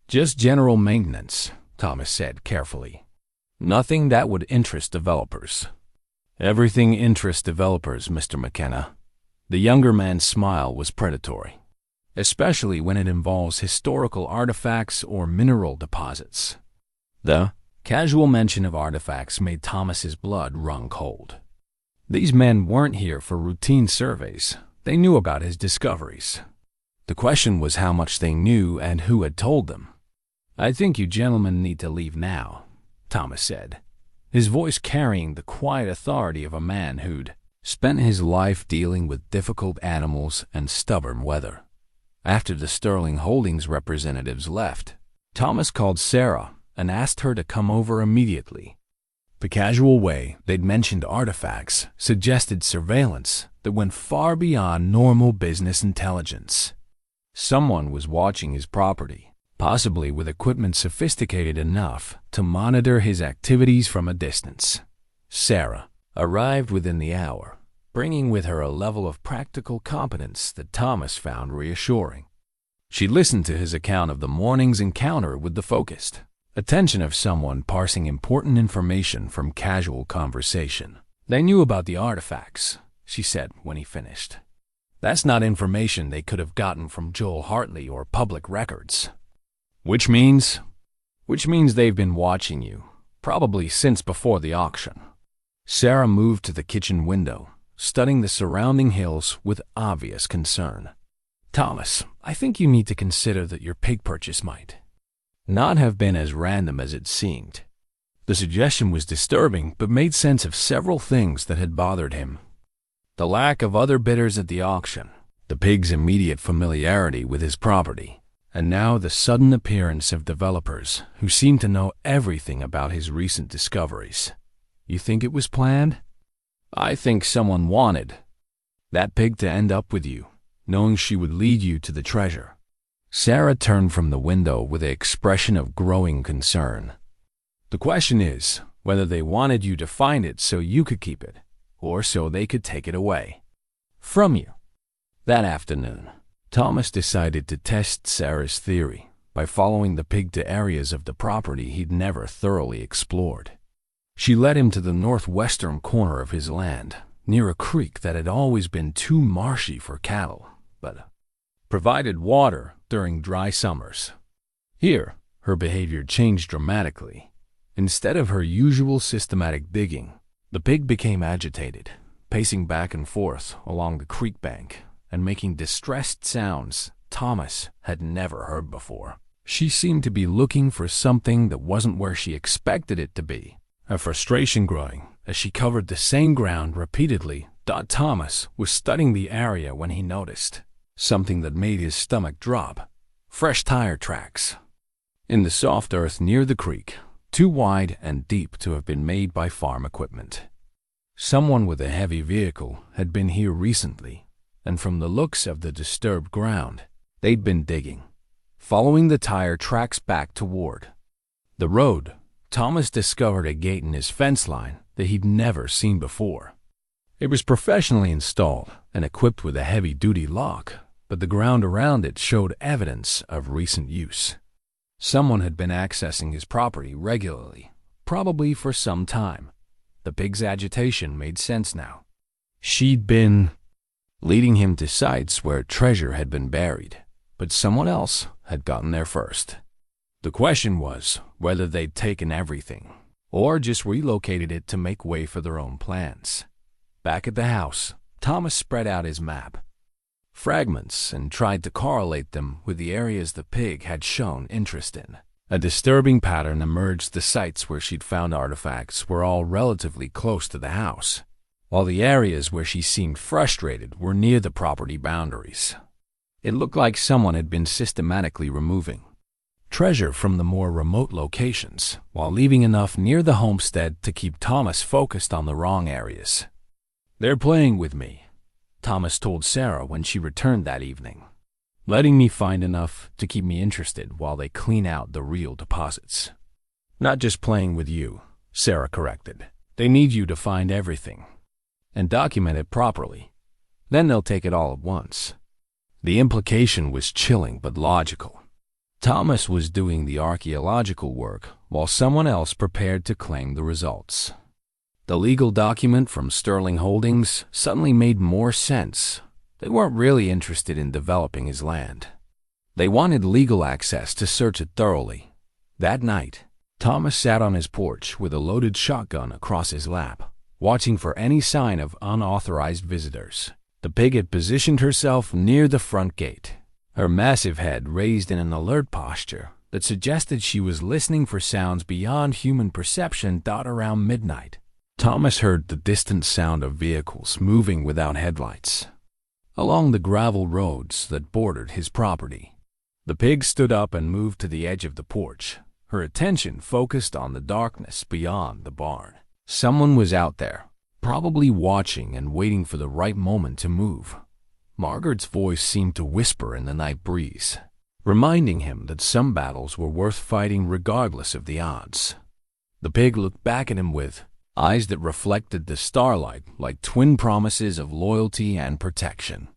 "Just general maintenance," Thomas said carefully. "Nothing that would interest developers." "Everything interests developers, Mr. McKenna." The younger man's smile was predatory, especially when it involves historical artifacts or mineral deposits. The casual mention of artifacts made Thomas's blood run cold. These men weren't here for routine surveys. They knew about his discoveries. The question was how much they knew and who had told them. "I think you gentlemen need to leave now," Thomas said, his voice carrying the quiet authority of a man who'd spent his life dealing with difficult animals and stubborn weather. After the Sterling Holdings representatives left, Thomas called Sarah and asked her to come over immediately. The casual way they'd mentioned artifacts suggested surveillance that went far beyond normal business intelligence. Someone was watching his property, possibly with equipment sophisticated enough to monitor his activities from a distance. Sarah arrived within the hour, bringing with her a level of practical competence that Thomas found reassuring. She listened to his account of the morning's encounter with the focused attention of someone parsing important information from casual conversation. "They knew about the artifacts," she said when he finished. "That's not information they could have gotten from Joel Hartley or public records." Which means they've been watching you, probably since before the auction." Sarah moved to the kitchen window, studying the surrounding hills with obvious concern. "Thomas, I think you need to consider that your pig purchase might not have been as random as it seemed." The suggestion was disturbing, but made sense of several things that had bothered him. The lack of other bidders at the auction, the pig's immediate familiarity with his property, and now the sudden appearance of developers who seemed to know everything about his recent discoveries. "You think it was planned?" "I think someone wanted that pig to end up with you, knowing she would lead you to the treasure." Sarah turned from the window with an expression of growing concern. "The question is whether they wanted you to find it so you could keep it, or so they could take it away from you." That afternoon, Thomas decided to test Sarah's theory by following the pig to areas of the property he'd never thoroughly explored. She led him to the northwestern corner of his land, near a creek that had always been too marshy for cattle, but provided water during dry summers. Here, her behavior changed dramatically. Instead of her usual systematic digging, the pig became agitated, pacing back and forth along the creek bank and making distressed sounds Thomas had never heard before. She seemed to be looking for something that wasn't where she expected it to be. Her frustration growing as she covered the same ground repeatedly. Thomas was studying the area when he noticed something that made his stomach drop: fresh tire tracks in the soft earth near the creek, too wide and deep to have been made by farm equipment. Someone with a heavy vehicle had been here recently, and from the looks of the disturbed ground, they'd been digging, following the tire tracks back toward the road. Thomas discovered a gate in his fence line that he'd never seen before. It was professionally installed and equipped with a heavy-duty lock, but the ground around it showed evidence of recent use. Someone had been accessing his property regularly, probably for some time. The pig's agitation made sense now. She'd been leading him to sites where treasure had been buried, but someone else had gotten there first. The question was whether they'd taken everything, or just relocated it to make way for their own plans. Back at the house, Thomas spread out his map, fragments, and tried to correlate them with the areas the pig had shown interest in. A disturbing pattern emerged. The sites where she'd found artifacts were all relatively close to the house, while the areas where she seemed frustrated were near the property boundaries. It looked like someone had been systematically removing treasure from the more remote locations, while leaving enough near the homestead to keep Thomas focused on the wrong areas. "They're playing with me," Thomas told Sarah when she returned that evening, "letting me find enough to keep me interested while they clean out the real deposits." "Not just playing with you," Sarah corrected. "They need you to find everything and document it properly. Then they'll take it all at once." The implication was chilling but logical. Thomas was doing the archaeological work while someone else prepared to claim the results. The legal document from Sterling Holdings suddenly made more sense. They weren't really interested in developing his land. They wanted legal access to search it thoroughly. That night, Thomas sat on his porch with a loaded shotgun across his lap, watching for any sign of unauthorized visitors. The pig had positioned herself near the front gate, her massive head raised in an alert posture that suggested she was listening for sounds beyond human perception. Around midnight, Thomas heard the distant sound of vehicles moving without headlights along the gravel roads that bordered his property. The pig stood up and moved to the edge of the porch, her attention focused on the darkness beyond the barn. Someone was out there, probably watching and waiting for the right moment to move. Margaret's voice seemed to whisper in the night breeze, reminding him that some battles were worth fighting regardless of the odds. The pig looked back at him with eyes that reflected the starlight like twin promises of loyalty and protection.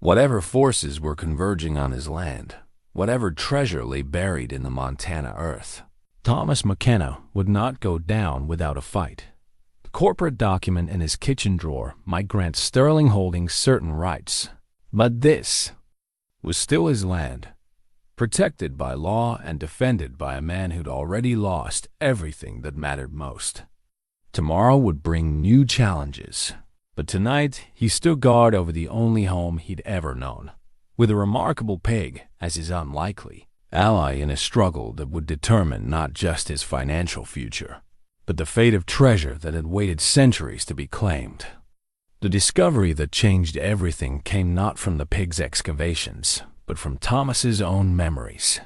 Whatever forces were converging on his land, whatever treasure lay buried in the Montana earth, Thomas McKenna would not go down without a fight. The corporate document in his kitchen drawer might grant Sterling Holdings certain rights, but this was still his land, protected by law and defended by a man who'd already lost everything that mattered most. Tomorrow would bring new challenges, but tonight he stood guard over the only home he'd ever known, with a remarkable pig as his unlikely ally in a struggle that would determine not just his financial future, but the fate of treasure that had waited centuries to be claimed. The discovery that changed everything came not from the pig's excavations, but from Thomas's own memories.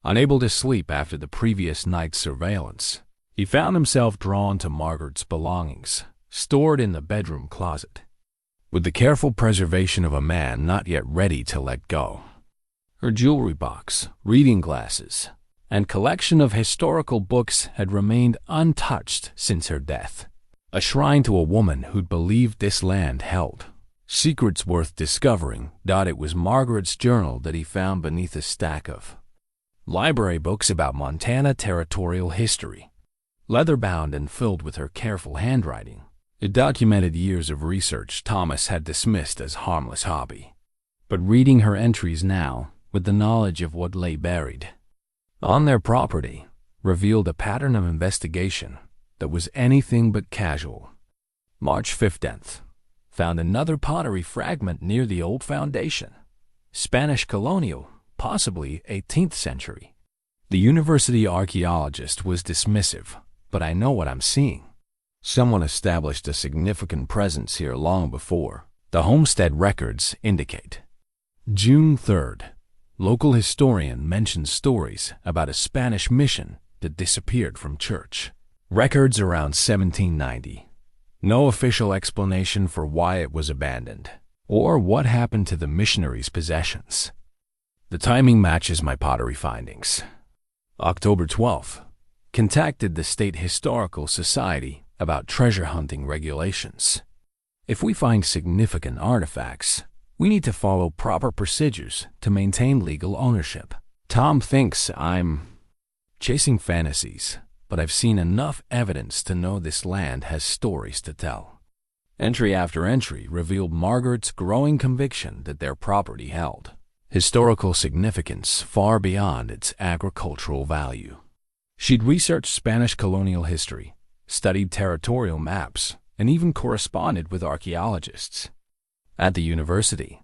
Unable to sleep after the previous night's surveillance, he found himself drawn to Margaret's belongings, stored in the bedroom closet, with the careful preservation of a man not yet ready to let go. Her jewelry box, reading glasses, and collection of historical books had remained untouched since her death, a shrine to a woman who'd believed this land held secrets worth discovering. It was Margaret's journal that he found beneath a stack of library books about Montana territorial history, leather-bound and filled with her careful handwriting. It documented years of research Thomas had dismissed as harmless hobby. But reading her entries now, with the knowledge of what lay buried on their property, revealed a pattern of investigation that was anything but casual. March 15th, found another pottery fragment near the old foundation. Spanish colonial, possibly 18th century. The university archaeologist was dismissive, but I know what I'm seeing. Someone established a significant presence here long before the homestead records indicate. June 3rd, local historian mentions stories about a Spanish mission that disappeared from church. Records around 1790. No official explanation for why it was abandoned, or what happened to the missionaries' possessions. The timing matches my pottery findings. October 12th, contacted the State Historical Society about treasure hunting regulations. If we find significant artifacts, we need to follow proper procedures to maintain legal ownership. Tom thinks I'm chasing fantasies, but I've seen enough evidence to know this land has stories to tell. Entry after entry revealed Margaret's growing conviction that their property held historical significance far beyond its agricultural value. She'd researched Spanish colonial history, studied territorial maps, and even corresponded with archaeologists at the university.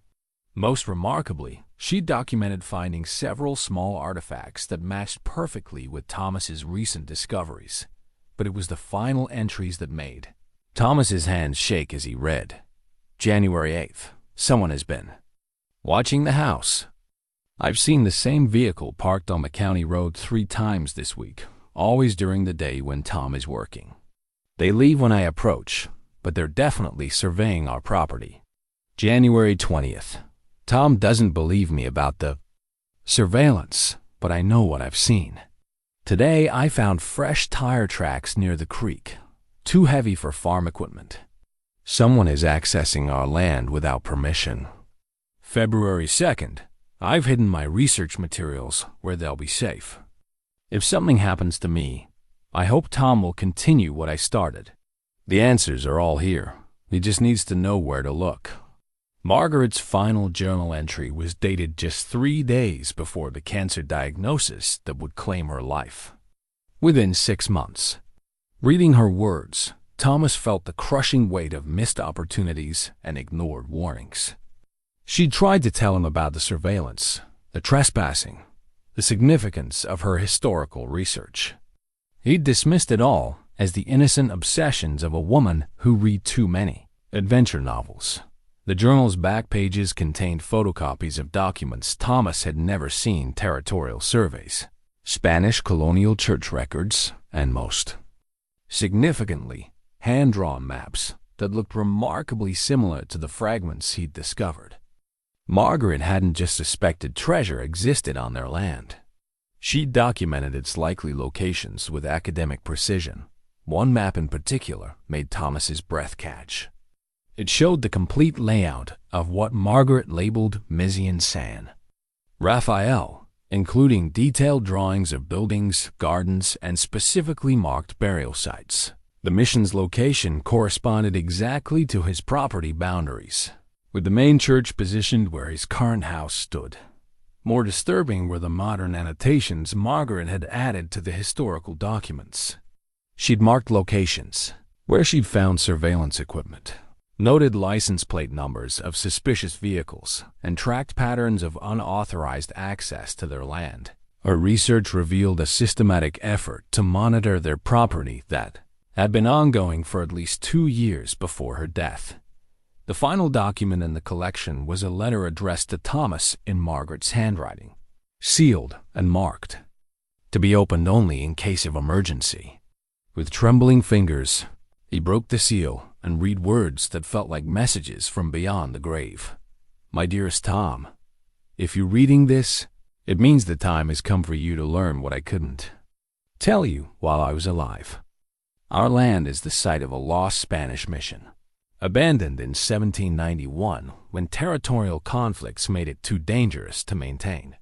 Most remarkably, she documented finding several small artifacts that matched perfectly with Thomas's recent discoveries. But it was the final entries that made Thomas's hands shake as he read. January 8th. Someone has been watching the house. I've seen the same vehicle parked on the county road 3 times this week, always during the day when Tom is working. They leave when I approach, but they're definitely surveying our property. January 20th. Tom doesn't believe me about the surveillance, but I know what I've seen. Today I found fresh tire tracks near the creek, too heavy for farm equipment. Someone is accessing our land without permission. February 2nd. I've hidden my research materials where they'll be safe. If something happens to me, I hope Tom will continue what I started. The answers are all here. He just needs to know where to look. Margaret's final journal entry was dated just 3 days before the cancer diagnosis that would claim her life. Within 6 months. Reading her words, Thomas felt the crushing weight of missed opportunities and ignored warnings. She tried to tell him about the surveillance, the trespassing, the significance of her historical research. He dismissed it all as the innocent obsessions of a woman who read too many adventure novels. The journal's back pages contained photocopies of documents Thomas had never seen, territorial surveys, Spanish colonial church records, and most significantly, hand-drawn maps that looked remarkably similar to the fragments he'd discovered. Margaret hadn't just suspected treasure existed on their land. She documented its likely locations with academic precision. One map in particular made Thomas's breath catch. It showed the complete layout of what Margaret labeled Mission San Rafael, including detailed drawings of buildings, gardens, and specifically marked burial sites. The mission's location corresponded exactly to his property boundaries, with the main church positioned where his current house stood. More disturbing were the modern annotations Margaret had added to the historical documents. She'd marked locations where she'd found surveillance equipment, noted license plate numbers of suspicious vehicles, and tracked patterns of unauthorized access to their land. Her research revealed a systematic effort to monitor their property that had been ongoing for at least 2 years before her death. The final document in the collection was a letter addressed to Thomas in Margaret's handwriting, sealed and marked, to be opened only in case of emergency. With trembling fingers, he broke the seal and read words that felt like messages from beyond the grave. My dearest Tom, if you're reading this, it means the time has come for you to learn what I couldn't tell you while I was alive. Our land is the site of a lost Spanish mission, abandoned in 1791 when territorial conflicts made it too dangerous to maintain.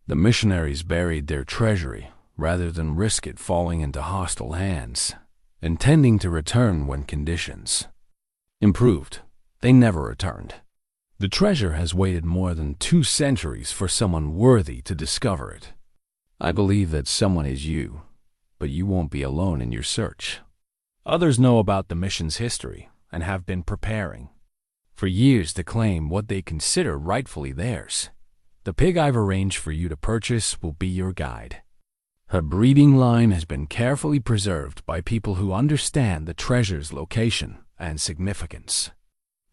The missionaries buried their treasury rather than risk it falling into hostile hands, intending to return when conditions improved. They never returned. The treasure has waited more than 2 centuries for someone worthy to discover it. I believe that someone is you, but you won't be alone in your search. Others know about the mission's history and have been preparing for years to claim what they consider rightfully theirs. The pig I've arranged for you to purchase will be your guide. Her breeding line has been carefully preserved by people who understand the treasure's location and significance.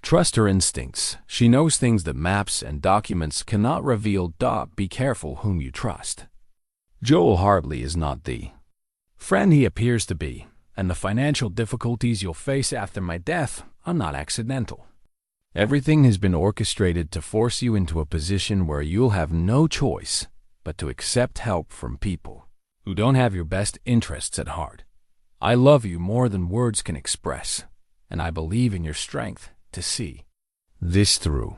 Trust her instincts. She knows things that maps and documents cannot reveal. Be careful whom you trust. Joel Hartley is not the friend he appears to be, and the financial difficulties you'll face after my death are not accidental. Everything has been orchestrated to force you into a position where you'll have no choice but to accept help from people who don't have your best interests at heart. I love you more than words can express, and I believe in your strength to see this through.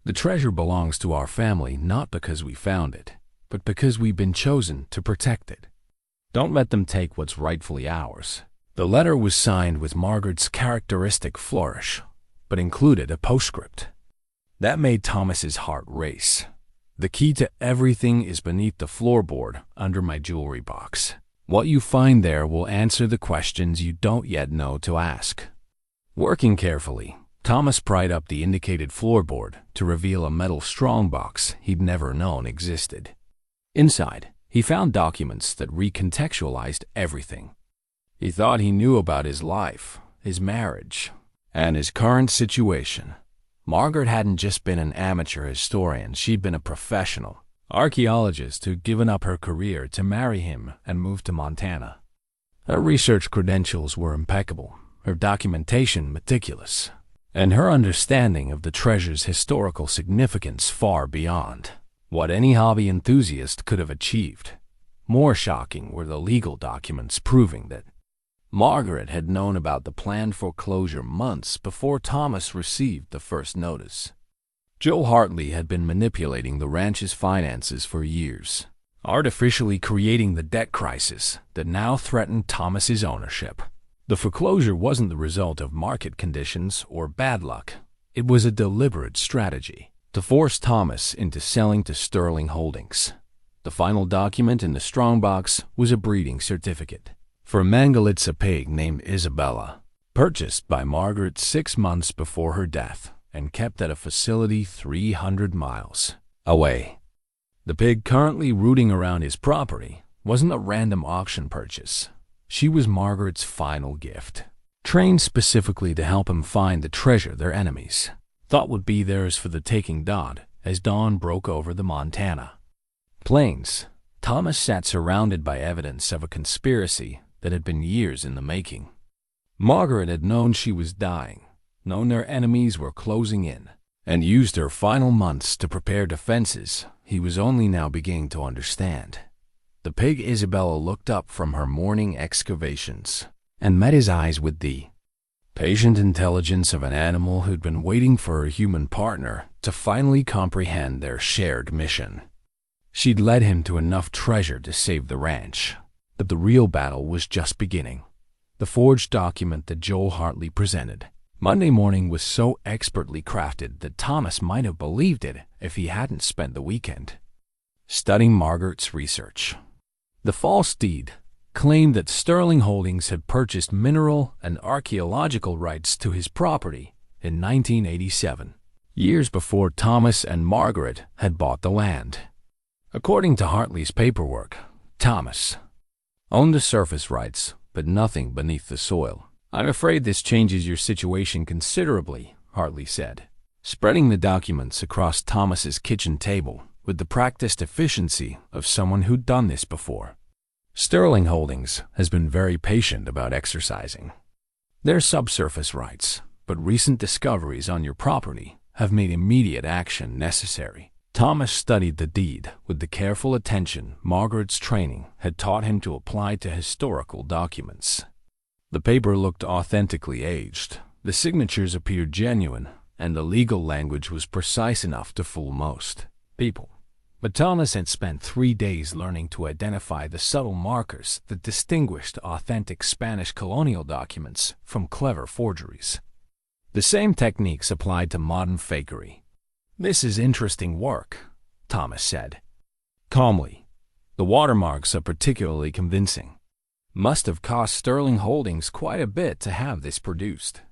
The treasure belongs to our family not because we found it, but because we've been chosen to protect it. Don't let them take what's rightfully ours. The letter was signed with Margaret's characteristic flourish, but included a postscript. That made Thomas's heart race. The key to everything is beneath the floorboard under my jewelry box. What you find there will answer the questions you don't yet know to ask. Working carefully, Thomas pried up the indicated floorboard to reveal a metal strongbox he'd never known existed. Inside, he found documents that recontextualized everything. He thought he knew about his life, his marriage, and his current situation. Margaret hadn't just been an amateur historian, she'd been a professional archaeologist who'd given up her career to marry him and move to Montana. Her research credentials were impeccable, her documentation meticulous, and her understanding of the treasure's historical significance far beyond what any hobby enthusiast could have achieved. More shocking were the legal documents proving that Margaret had known about the planned foreclosure months before Thomas received the first notice. Joe Hartley had been manipulating the ranch's finances for years, artificially creating the debt crisis that now threatened Thomas's ownership. The foreclosure wasn't the result of market conditions or bad luck. It was a deliberate strategy to force Thomas into selling to Sterling Holdings. The final document in the strongbox was a breeding certificate for a Mangalitsa pig named Isabella, purchased by Margaret 6 months before her death and kept at a facility 300 miles away. The pig currently rooting around his property wasn't a random auction purchase. She was Margaret's final gift, trained specifically to help him find the treasure their enemies thought would be theirs for the taking. As dawn broke over the Montana plains, Thomas sat surrounded by evidence of a conspiracy that had been years in the making. Margaret had known she was dying, known their enemies were closing in, and used her final months to prepare defenses he was only now beginning to understand. The pig Isabella looked up from her morning excavations and met his eyes with the patient intelligence of an animal who'd been waiting for a human partner to finally comprehend their shared mission. She'd led him to enough treasure to save the ranch, but the real battle was just beginning. The forged document that Joel Hartley presented Monday morning was so expertly crafted that Thomas might have believed it if he hadn't spent the weekend studying Margaret's research. The false deed claimed that Sterling Holdings had purchased mineral and archaeological rights to his property in 1987, years before Thomas and Margaret had bought the land. According to Hartley's paperwork, Thomas owned the surface rights, but nothing beneath the soil. "I'm afraid this changes your situation considerably," Hartley said, spreading the documents across Thomas's kitchen table with the practiced efficiency of someone who'd done this before. "Sterling Holdings has been very patient about exercising their subsurface rights, but recent discoveries on your property have made immediate action necessary." Thomas studied the deed with the careful attention Margaret's training had taught him to apply to historical documents. The paper looked authentically aged, the signatures appeared genuine, and the legal language was precise enough to fool most people. But Thomas had spent 3 days learning to identify the subtle markers that distinguished authentic Spanish colonial documents from clever forgeries. The same techniques applied to modern fakery. "This is interesting work," Thomas said calmly. "The watermarks are particularly convincing. Must have cost Sterling Holdings quite a bit to have this produced."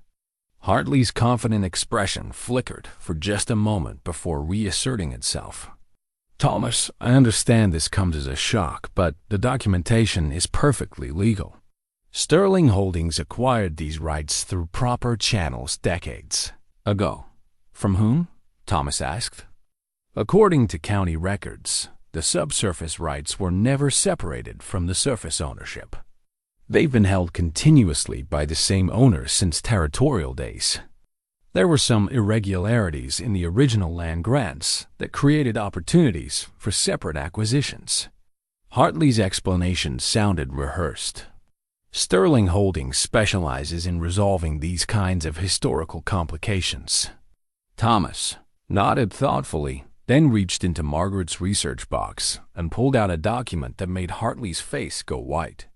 Hartley's confident expression flickered for just a moment before reasserting itself. "Thomas, I understand this comes as a shock, but the documentation is perfectly legal. Sterling Holdings acquired these rights through proper channels decades ago." "From whom?" Thomas asked. "According to county records, the subsurface rights were never separated from the surface ownership. They've been held continuously by the same owners since territorial days. There were some irregularities in the original land grants that created opportunities for separate acquisitions." Hartley's explanation sounded rehearsed. "Sterling Holdings specializes in resolving these kinds of historical complications." Thomas nodded thoughtfully, then reached into Margaret's research box and pulled out a document that made Hartley's face go white.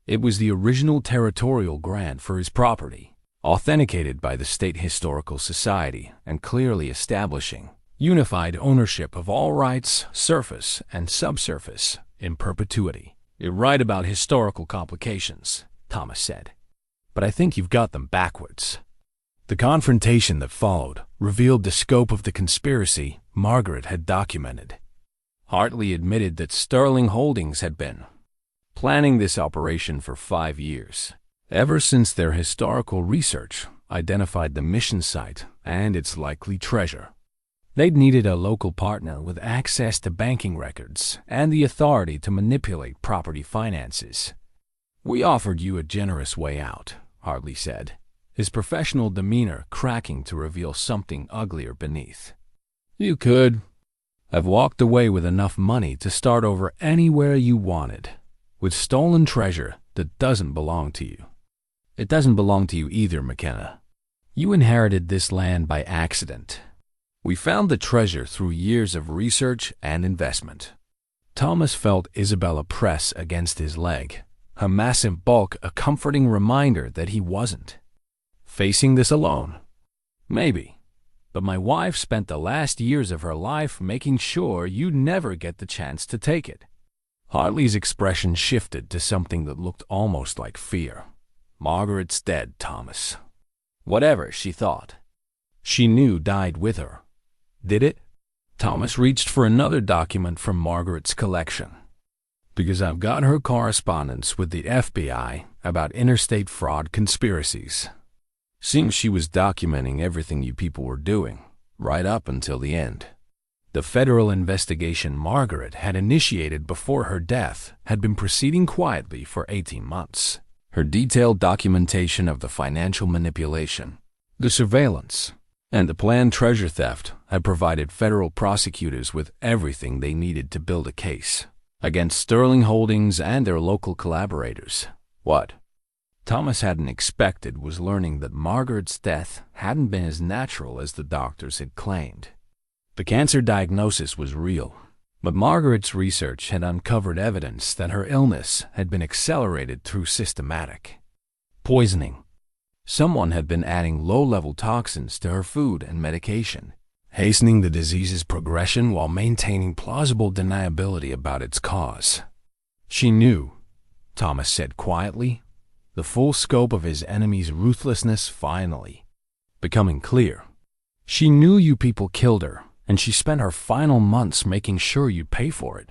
It was the original territorial grant for his property, authenticated by the State Historical Society and clearly establishing unified ownership of all rights, surface and subsurface, in perpetuity. "You're right about historical complications," Thomas said, "but I think you've got them backwards." The confrontation that followed revealed the scope of the conspiracy Margaret had documented. Hartley admitted that Sterling Holdings had been planning this operation for 5 years, ever since their historical research identified the mission site and its likely treasure. They'd needed a local partner with access to banking records and the authority to manipulate property finances. "We offered you a generous way out," Hartley said, his professional demeanor cracking to reveal something uglier beneath. "You could have walked away with enough money to start over anywhere you wanted, with stolen treasure that doesn't belong to you." "It doesn't belong to you either, McKenna. You inherited this land by accident. We found the treasure through years of research and investment." Thomas felt Isabella press against his leg, her massive bulk a comforting reminder that he wasn't facing this alone. "Maybe, but my wife spent the last years of her life making sure you'd never get the chance to take it." Hartley's expression shifted to something that looked almost like fear. "Margaret's dead, Thomas. Whatever she thought, she knew died with her. Did it?" Thomas reached for another document from Margaret's collection. "Because I've got her correspondence with the FBI about interstate fraud conspiracies. Seems she was documenting everything you people were doing, right up until the end." The federal investigation Margaret had initiated before her death had been proceeding quietly for 18 months. Her detailed documentation of the financial manipulation, the surveillance, and the planned treasure theft had provided federal prosecutors with everything they needed to build a case against Sterling Holdings and their local collaborators. What Thomas hadn't expected was learning that Margaret's death hadn't been as natural as the doctors had claimed. The cancer diagnosis was real, but Margaret's research had uncovered evidence that her illness had been accelerated through systematic poisoning. Someone had been adding low-level toxins to her food and medication, hastening the disease's progression while maintaining plausible deniability about its cause. She knew, Thomas said quietly, the full scope of his enemy's ruthlessness finally becoming clear. "She knew you people killed her, and she spent her final months making sure you'd pay for it."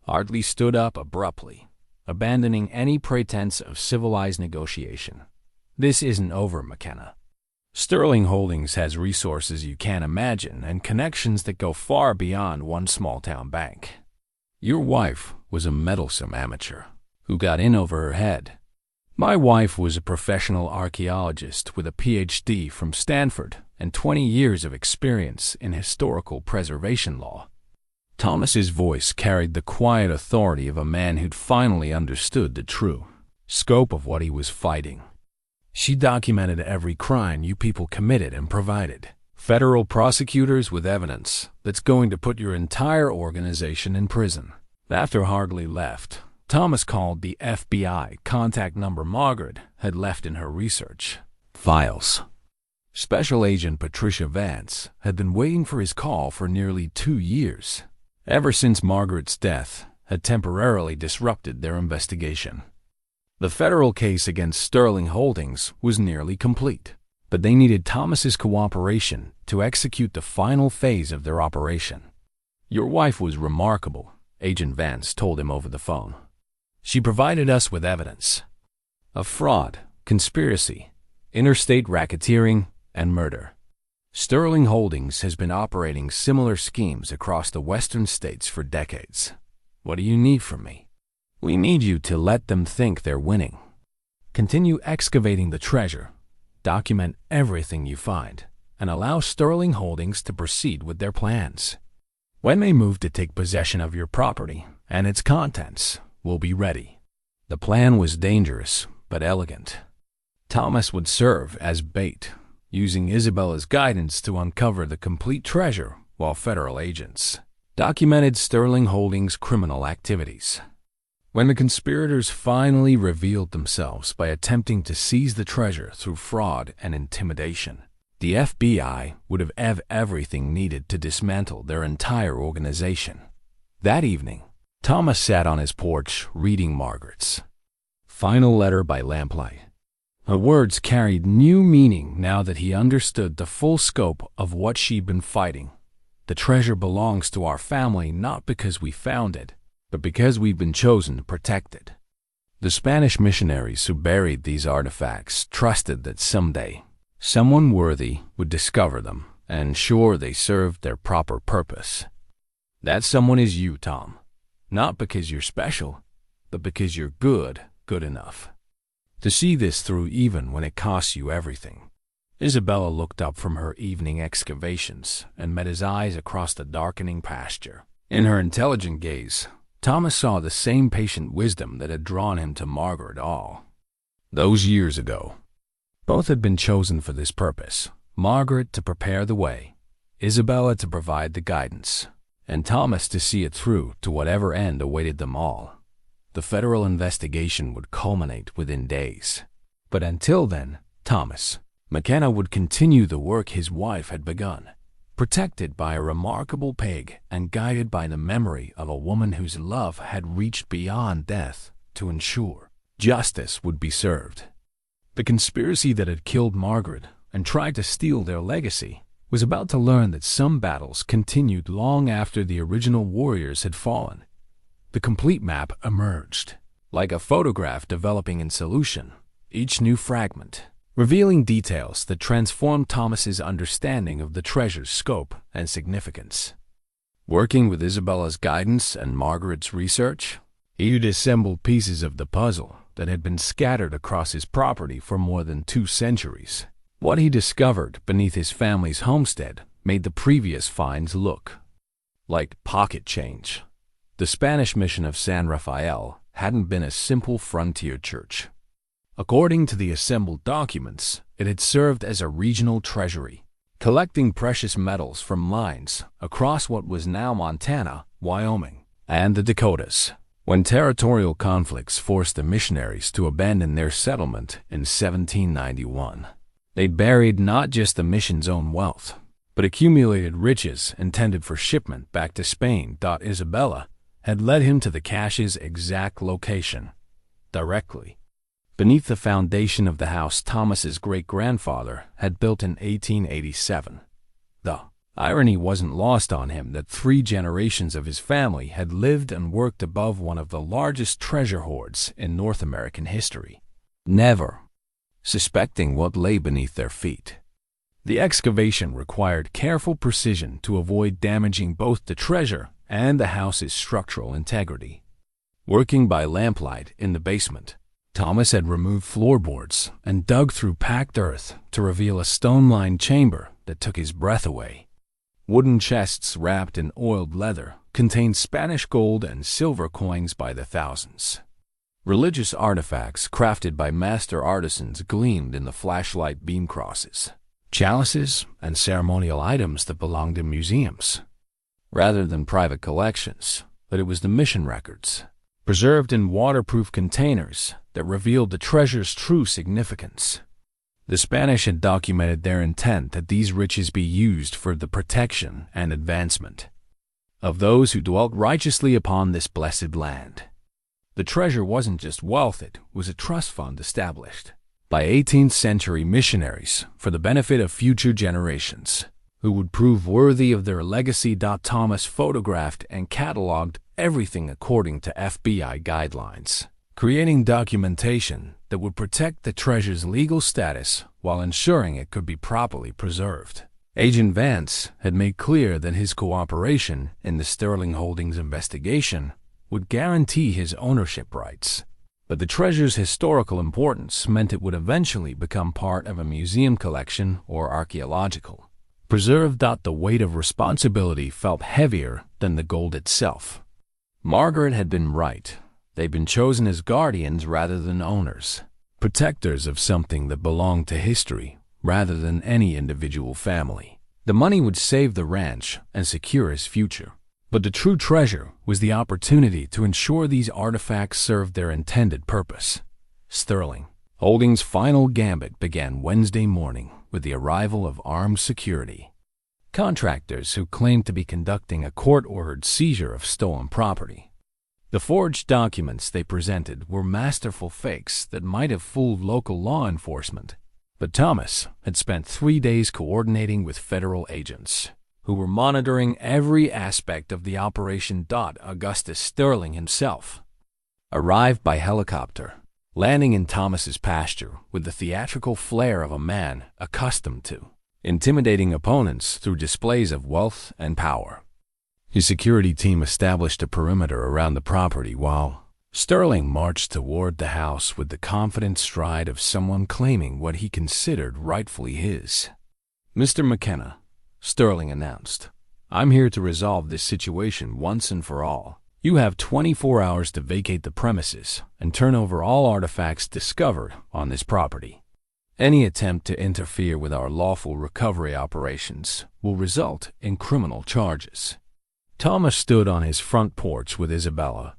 Hartley stood up abruptly, abandoning any pretense of civilized negotiation. "This isn't over, McKenna. Sterling Holdings has resources you can't imagine and connections that go far beyond one small-town bank. Your wife was a meddlesome amateur who got in over her head. My wife was a professional archaeologist with a PhD from Stanford and 20 years of experience in historical preservation law." Thomas's voice carried the quiet authority of a man who'd finally understood the true scope of what he was fighting. "She documented every crime you people committed and provided federal prosecutors with evidence that's going to put your entire organization in prison." After Hartley left, Thomas called the FBI contact number Margaret had left in her research files. Special Agent Patricia Vance had been waiting for his call for nearly 2 years, ever since Margaret's death had temporarily disrupted their investigation. The federal case against Sterling Holdings was nearly complete, but they needed Thomas's cooperation to execute the final phase of their operation. "Your wife was remarkable," Agent Vance told him over the phone. "She provided us with evidence of fraud, conspiracy, interstate racketeering, and murder. Sterling Holdings has been operating similar schemes across the western states for decades. What do you need from me? We need you to let them think they're winning. Continue excavating the treasure, document everything you find, and allow Sterling Holdings to proceed with their plans. When they move to take possession of your property and its contents, we'll be ready." The plan was dangerous but elegant. Thomas would serve as bait, using Isabella's guidance to uncover the complete treasure while federal agents documented Sterling Holdings' criminal activities. When the conspirators finally revealed themselves by attempting to seize the treasure through fraud and intimidation, the FBI would have everything needed to dismantle their entire organization. That evening, Thomas sat on his porch reading Margaret's final letter by lamplight. Her words carried new meaning now that he understood the full scope of what she'd been fighting. The treasure belongs to our family not because we found it, but because we've been chosen to protect it. The Spanish missionaries who buried these artifacts trusted that someday, someone worthy would discover them and ensure they served their proper purpose. That someone is you, Tom. Not because you're special, but because you're good enough to see this through even when it costs you everything. Isabella looked up from her evening excavations and met his eyes across the darkening pasture. In her intelligent gaze, Thomas saw the same patient wisdom that had drawn him to Margaret all those years ago. Both had been chosen for this purpose, Margaret to prepare the way, Isabella to provide the guidance, and Thomas to see it through to whatever end awaited them all. The federal investigation would culminate within days. But until then, Thomas, McKenna would continue the work his wife had begun, protected by a remarkable pig and guided by the memory of a woman whose love had reached beyond death to ensure justice would be served. The conspiracy that had killed Margaret and tried to steal their legacy was about to learn that some battles continued long after the original warriors had fallen. The complete map emerged, like a photograph developing in solution, each new fragment revealing details that transformed Thomas's understanding of the treasure's scope and significance. Working with Isabella's guidance and Margaret's research, he'd assembled pieces of the puzzle that had been scattered across his property for more than 2 centuries. What he discovered beneath his family's homestead made the previous finds look like pocket change. The Spanish mission of San Rafael hadn't been a simple frontier church. According to the assembled documents, it had served as a regional treasury, collecting precious metals from mines across what was now Montana, Wyoming, and the Dakotas. When territorial conflicts forced the missionaries to abandon their settlement in 1791, they buried not just the mission's own wealth, but accumulated riches intended for shipment back to Spain. Isabella had led him to the cache's exact location, directly beneath the foundation of the house Thomas's great-grandfather had built in 1887. The irony wasn't lost on him that 3 generations of his family had lived and worked above one of the largest treasure hoards in North American history, never suspecting what lay beneath their feet. The excavation required careful precision to avoid damaging both the treasure and the house's structural integrity. Working by lamplight in the basement, Thomas had removed floorboards and dug through packed earth to reveal a stone-lined chamber that took his breath away. Wooden chests wrapped in oiled leather contained Spanish gold and silver coins by the thousands. Religious artifacts crafted by master artisans gleamed in the flashlight beam crosses, chalices and ceremonial items that belonged in museums, rather than private collections. But it was the mission records, preserved in waterproof containers, that revealed the treasure's true significance. The Spanish had documented their intent that these riches be used for the protection and advancement of those who dwelt righteously upon this blessed land. The treasure wasn't just wealth, it was a trust fund established by 18th century missionaries for the benefit of future generations who would prove worthy of their legacy. Thomas photographed and cataloged everything according to FBI guidelines, creating documentation that would protect the treasure's legal status while ensuring it could be properly preserved. Agent Vance had made clear that his cooperation in the Sterling Holdings investigation would guarantee his ownership rights, but the treasure's historical importance meant it would eventually become part of a museum collection or archaeological preserve. The weight of responsibility felt heavier than the gold itself. Margaret had been right. They'd been chosen as guardians rather than owners, protectors of something that belonged to history rather than any individual family. The money would save the ranch and secure his future, But the true treasure was the opportunity to ensure these artifacts served their intended purpose. Sterling Holdings' final gambit began Wednesday morning with the arrival of armed security. Contractors who claimed to be conducting a court-ordered seizure of stolen property. The forged documents they presented were masterful fakes that might have fooled local law enforcement. But Thomas had spent 3 days coordinating with federal agents, who were monitoring every aspect of the operation. Augustus Sterling himself arrived by helicopter, landing in Thomas's pasture with the theatrical flair of a man accustomed to intimidating opponents through displays of wealth and power. His security team established a perimeter around the property while Sterling marched toward the house with the confident stride of someone claiming what he considered rightfully his. "Mr. McKenna," Sterling announced, "I'm here to resolve this situation once and for all. You have 24 hours to vacate the premises and turn over all artifacts discovered on this property. Any attempt to interfere with our lawful recovery operations will result in criminal charges." Thomas stood on his front porch with Isabella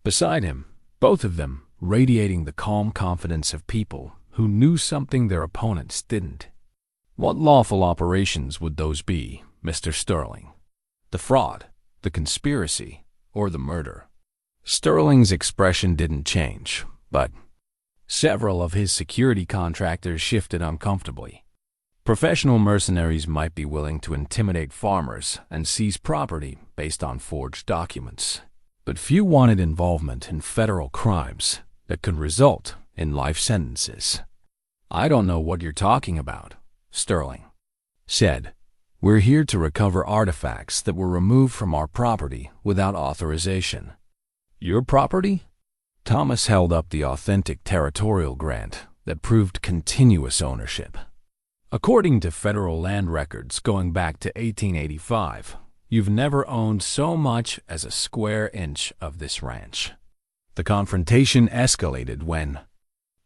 beside him, both of them radiating the calm confidence of people who knew something their opponents didn't. "What lawful operations would those be, Mr. Sterling? The fraud, the conspiracy, or the murder?" Sterling's expression didn't change, but several of his security contractors shifted uncomfortably. Professional mercenaries might be willing to intimidate farmers and seize property based on forged documents, but few wanted involvement in federal crimes that could result in life sentences. "I don't know what you're talking about," Sterling said. "We're here to recover artifacts that were removed from our property without authorization." "Your property?" Thomas held up the authentic territorial grant that proved continuous ownership. "According to federal land records going back to 1885, you've never owned so much as a square inch of this ranch." The confrontation escalated when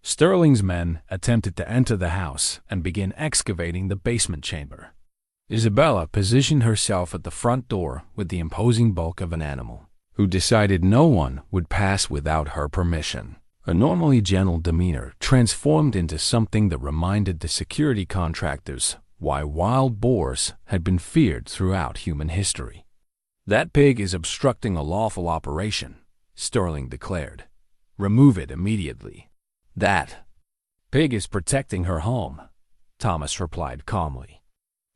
Sterling's men attempted to enter the house and begin excavating the basement chamber. Isabella positioned herself at the front door with the imposing bulk of an animal who decided no one would pass without her permission. A normally gentle demeanor transformed into something that reminded the security contractors why wild boars had been feared throughout human history. "That pig is obstructing a lawful operation," Sterling declared. "Remove it immediately." "That pig is protecting her home," Thomas replied calmly.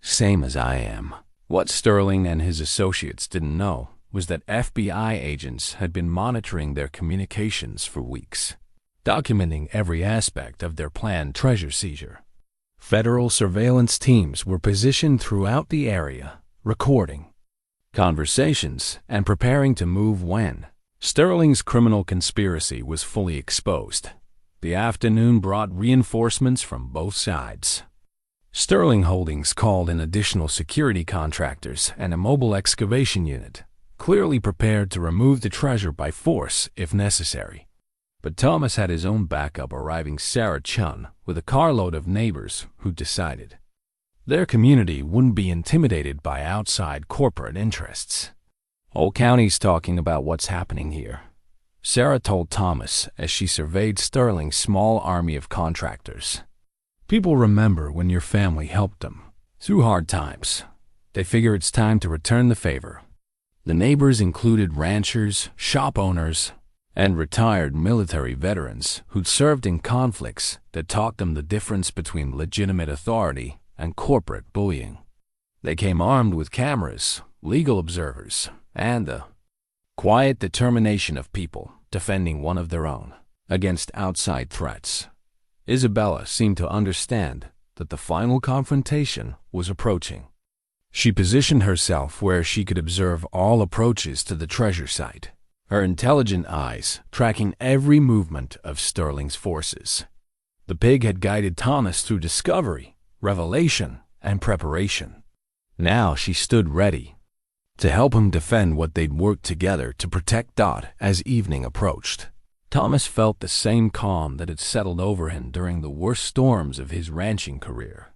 "Same as I am." What Sterling and his associates didn't know was that FBI agents had been monitoring their communications for weeks, documenting every aspect of their planned treasure seizure. Federal surveillance teams were positioned throughout the area, recording conversations and preparing to move when Sterling's criminal conspiracy was fully exposed. The afternoon brought reinforcements from both sides. Sterling Holdings called in additional security contractors and a mobile excavation unit, clearly prepared to remove the treasure by force if necessary. But Thomas had his own backup, arriving Sarah Chun with a carload of neighbors who decided their community wouldn't be intimidated by outside corporate interests. "Whole county's talking about what's happening here," Sarah told Thomas as she surveyed Sterling's small army of contractors. "People remember when your family helped them through hard times. They figure it's time to return the favor." The neighbors included ranchers, shop owners, and retired military veterans who'd served in conflicts that taught them the difference between legitimate authority and corporate bullying. They came armed with cameras, legal observers, and the quiet determination of people defending one of their own against outside threats. Isabella seemed to understand that the final confrontation was approaching. She positioned herself where she could observe all approaches to the treasure site, her intelligent eyes tracking every movement of Sterling's forces. The pig had guided Thomas through discovery, revelation, and preparation. Now she stood ready to help him defend what they'd worked together to protect. As evening approached, Thomas felt the same calm that had settled over him during the worst storms of his ranching career.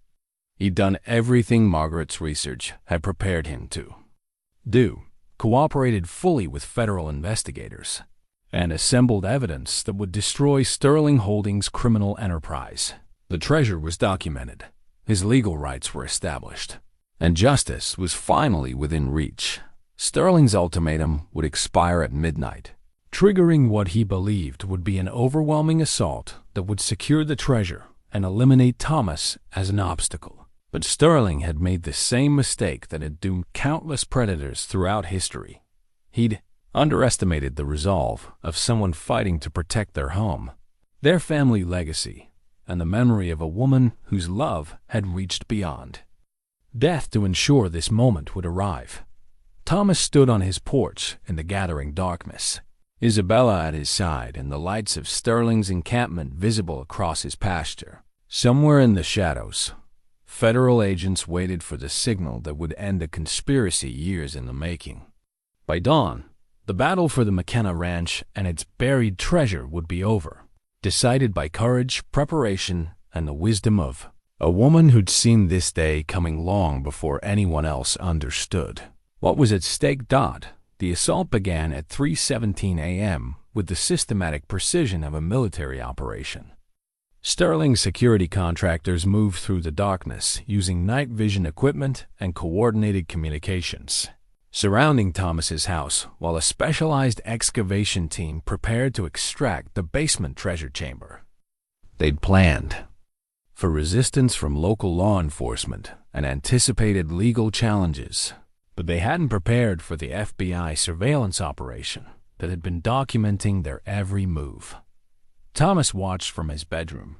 He'd done everything Margaret's research had prepared him to do. cooperated fully with federal investigators and assembled evidence that would destroy Sterling Holdings' criminal enterprise. The treasure was documented, his legal rights were established, and justice was finally within reach. Sterling's ultimatum would expire at midnight, triggering what he believed would be an overwhelming assault that would secure the treasure and eliminate Thomas as an obstacle. But Sterling had made the same mistake that had doomed countless predators throughout history. He'd underestimated the resolve of someone fighting to protect their home, their family legacy, and the memory of a woman whose love had reached beyond death to ensure this moment would arrive. Thomas stood on his porch in the gathering darkness, Isabella at his side and the lights of Sterling's encampment visible across his pasture. Somewhere in the shadows, federal agents waited for the signal that would end a conspiracy years in the making. By dawn, the battle for the McKenna ranch and its buried treasure would be over, decided by courage, preparation, and the wisdom of a woman who'd seen this day coming long before anyone else understood what was at stake. The assault began at 3:17 a.m. with the systematic precision of a military operation. Sterling's security contractors moved through the darkness using night vision equipment and coordinated communications, surrounding Thomas's house while a specialized excavation team prepared to extract the basement treasure chamber. They'd planned for resistance from local law enforcement and anticipated legal challenges, but they hadn't prepared for the FBI surveillance operation that had been documenting their every move. Thomas watched from his bedroom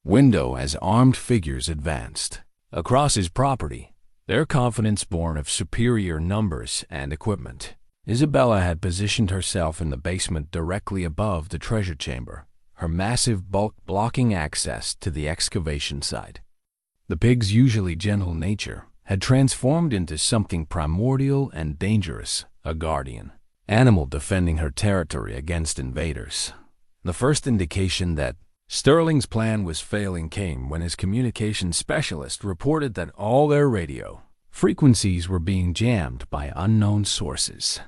window as armed figures advanced across his property, their confidence born of superior numbers and equipment. Isabella had positioned herself in the basement directly above the treasure chamber, her massive bulk blocking access to the excavation site. The pig's usually gentle nature had transformed into something primordial and dangerous, a guardian animal defending her territory against invaders. The first indication that Sterling's plan was failing came when his communications specialist reported that all their radio frequencies were being jammed by unknown sources.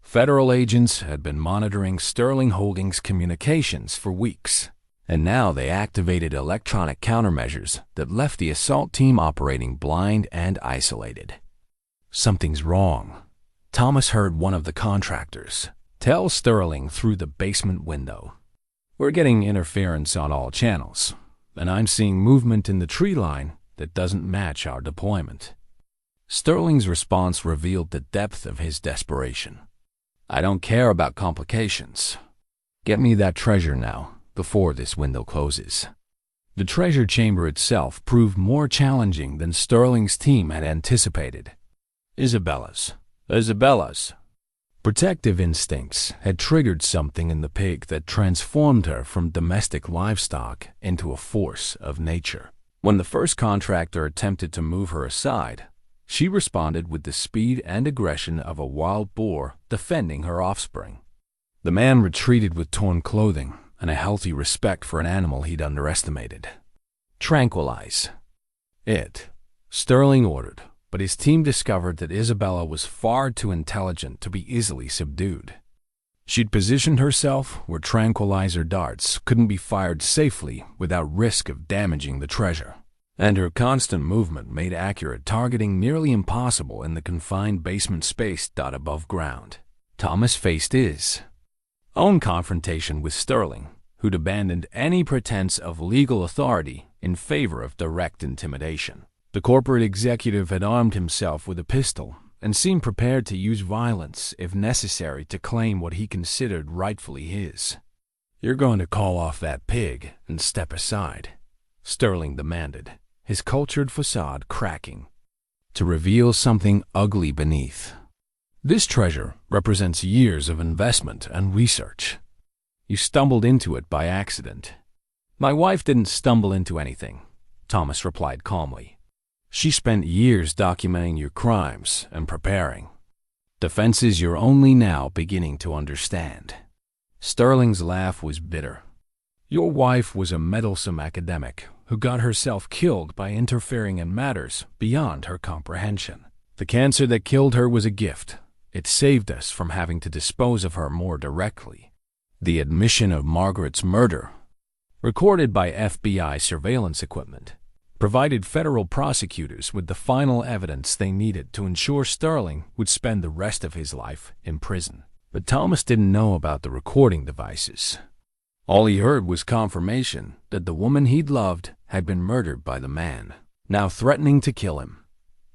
Federal agents had been monitoring Sterling Holdings' communications for weeks, and now they activated electronic countermeasures that left the assault team operating blind and isolated. "Something's wrong," Thomas heard one of the contractors tell Sterling through the basement window. "We're getting interference on all channels, and I'm seeing movement in the tree line that doesn't match our deployment." Sterling's response revealed the depth of his desperation. "I don't care about complications. Get me that treasure now, before this window closes." The treasure chamber itself proved more challenging than Sterling's team had anticipated. Isabella's protective instincts had triggered something in the pig that transformed her from domestic livestock into a force of nature. When the first contractor attempted to move her aside, she responded with the speed and aggression of a wild boar defending her offspring. The man retreated with torn clothing and a healthy respect for an animal he'd underestimated. "Tranquilize it," Sterling ordered, but his team discovered that Isabella was far too intelligent to be easily subdued. She'd positioned herself where tranquilizer darts couldn't be fired safely without risk of damaging the treasure, and her constant movement made accurate targeting nearly impossible in the confined basement space above ground. Thomas faced his own confrontation with Sterling, who'd abandoned any pretense of legal authority in favor of direct intimidation. The corporate executive had armed himself with a pistol and seemed prepared to use violence if necessary to claim what he considered rightfully his. "You're going to call off that pig and step aside," Sterling demanded, his cultured facade cracking, to reveal something ugly beneath. "This treasure represents years of investment and research. You stumbled into it by accident." "My wife didn't stumble into anything," Thomas replied calmly. "She spent years documenting your crimes and preparing defenses you're only now beginning to understand." Sterling's laugh was bitter. "Your wife was a meddlesome academic who got herself killed by interfering in matters beyond her comprehension. The cancer that killed her was a gift, it saved us from having to dispose of her more directly. The admission of Margaret's murder, recorded by FBI surveillance equipment, provided federal prosecutors with the final evidence they needed to ensure Sterling would spend the rest of his life in prison. But Thomas didn't know about the recording devices. All he heard was confirmation that the woman he'd loved had been murdered by the man, now threatening to kill him.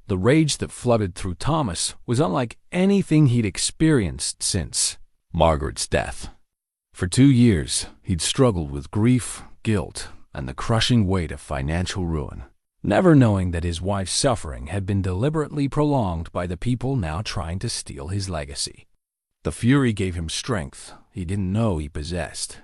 The rage that flooded through Thomas was unlike anything he'd experienced since Margaret's death. For 2 years, he'd struggled with grief, guilt, and the crushing weight of financial ruin, never knowing that his wife's suffering had been deliberately prolonged by the people now trying to steal his legacy. The fury gave him strength he didn't know he possessed.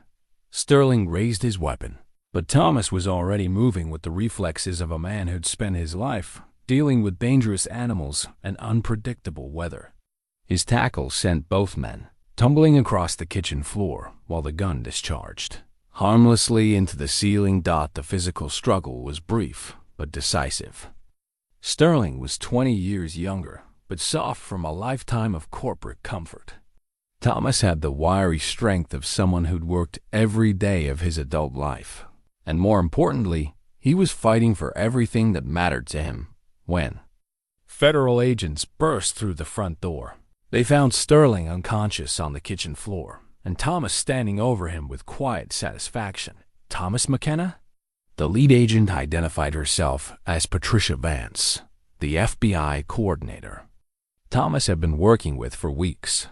Sterling raised his weapon, but Thomas was already moving with the reflexes of a man who'd spent his life dealing with dangerous animals and unpredictable weather. His tackle sent both men tumbling across the kitchen floor while the gun discharged harmlessly into the ceiling. The physical struggle was brief but decisive. Sterling was 20 years younger, but soft from a lifetime of corporate comfort. Thomas had the wiry strength of someone who'd worked every day of his adult life, and more importantly, he was fighting for everything that mattered to him. When federal agents burst through the front door, they found Sterling unconscious on the kitchen floor, and Thomas standing over him with quiet satisfaction. Thomas McKenna? The lead agent identified herself as Patricia Vance, the FBI coordinator Thomas had been working with for weeks.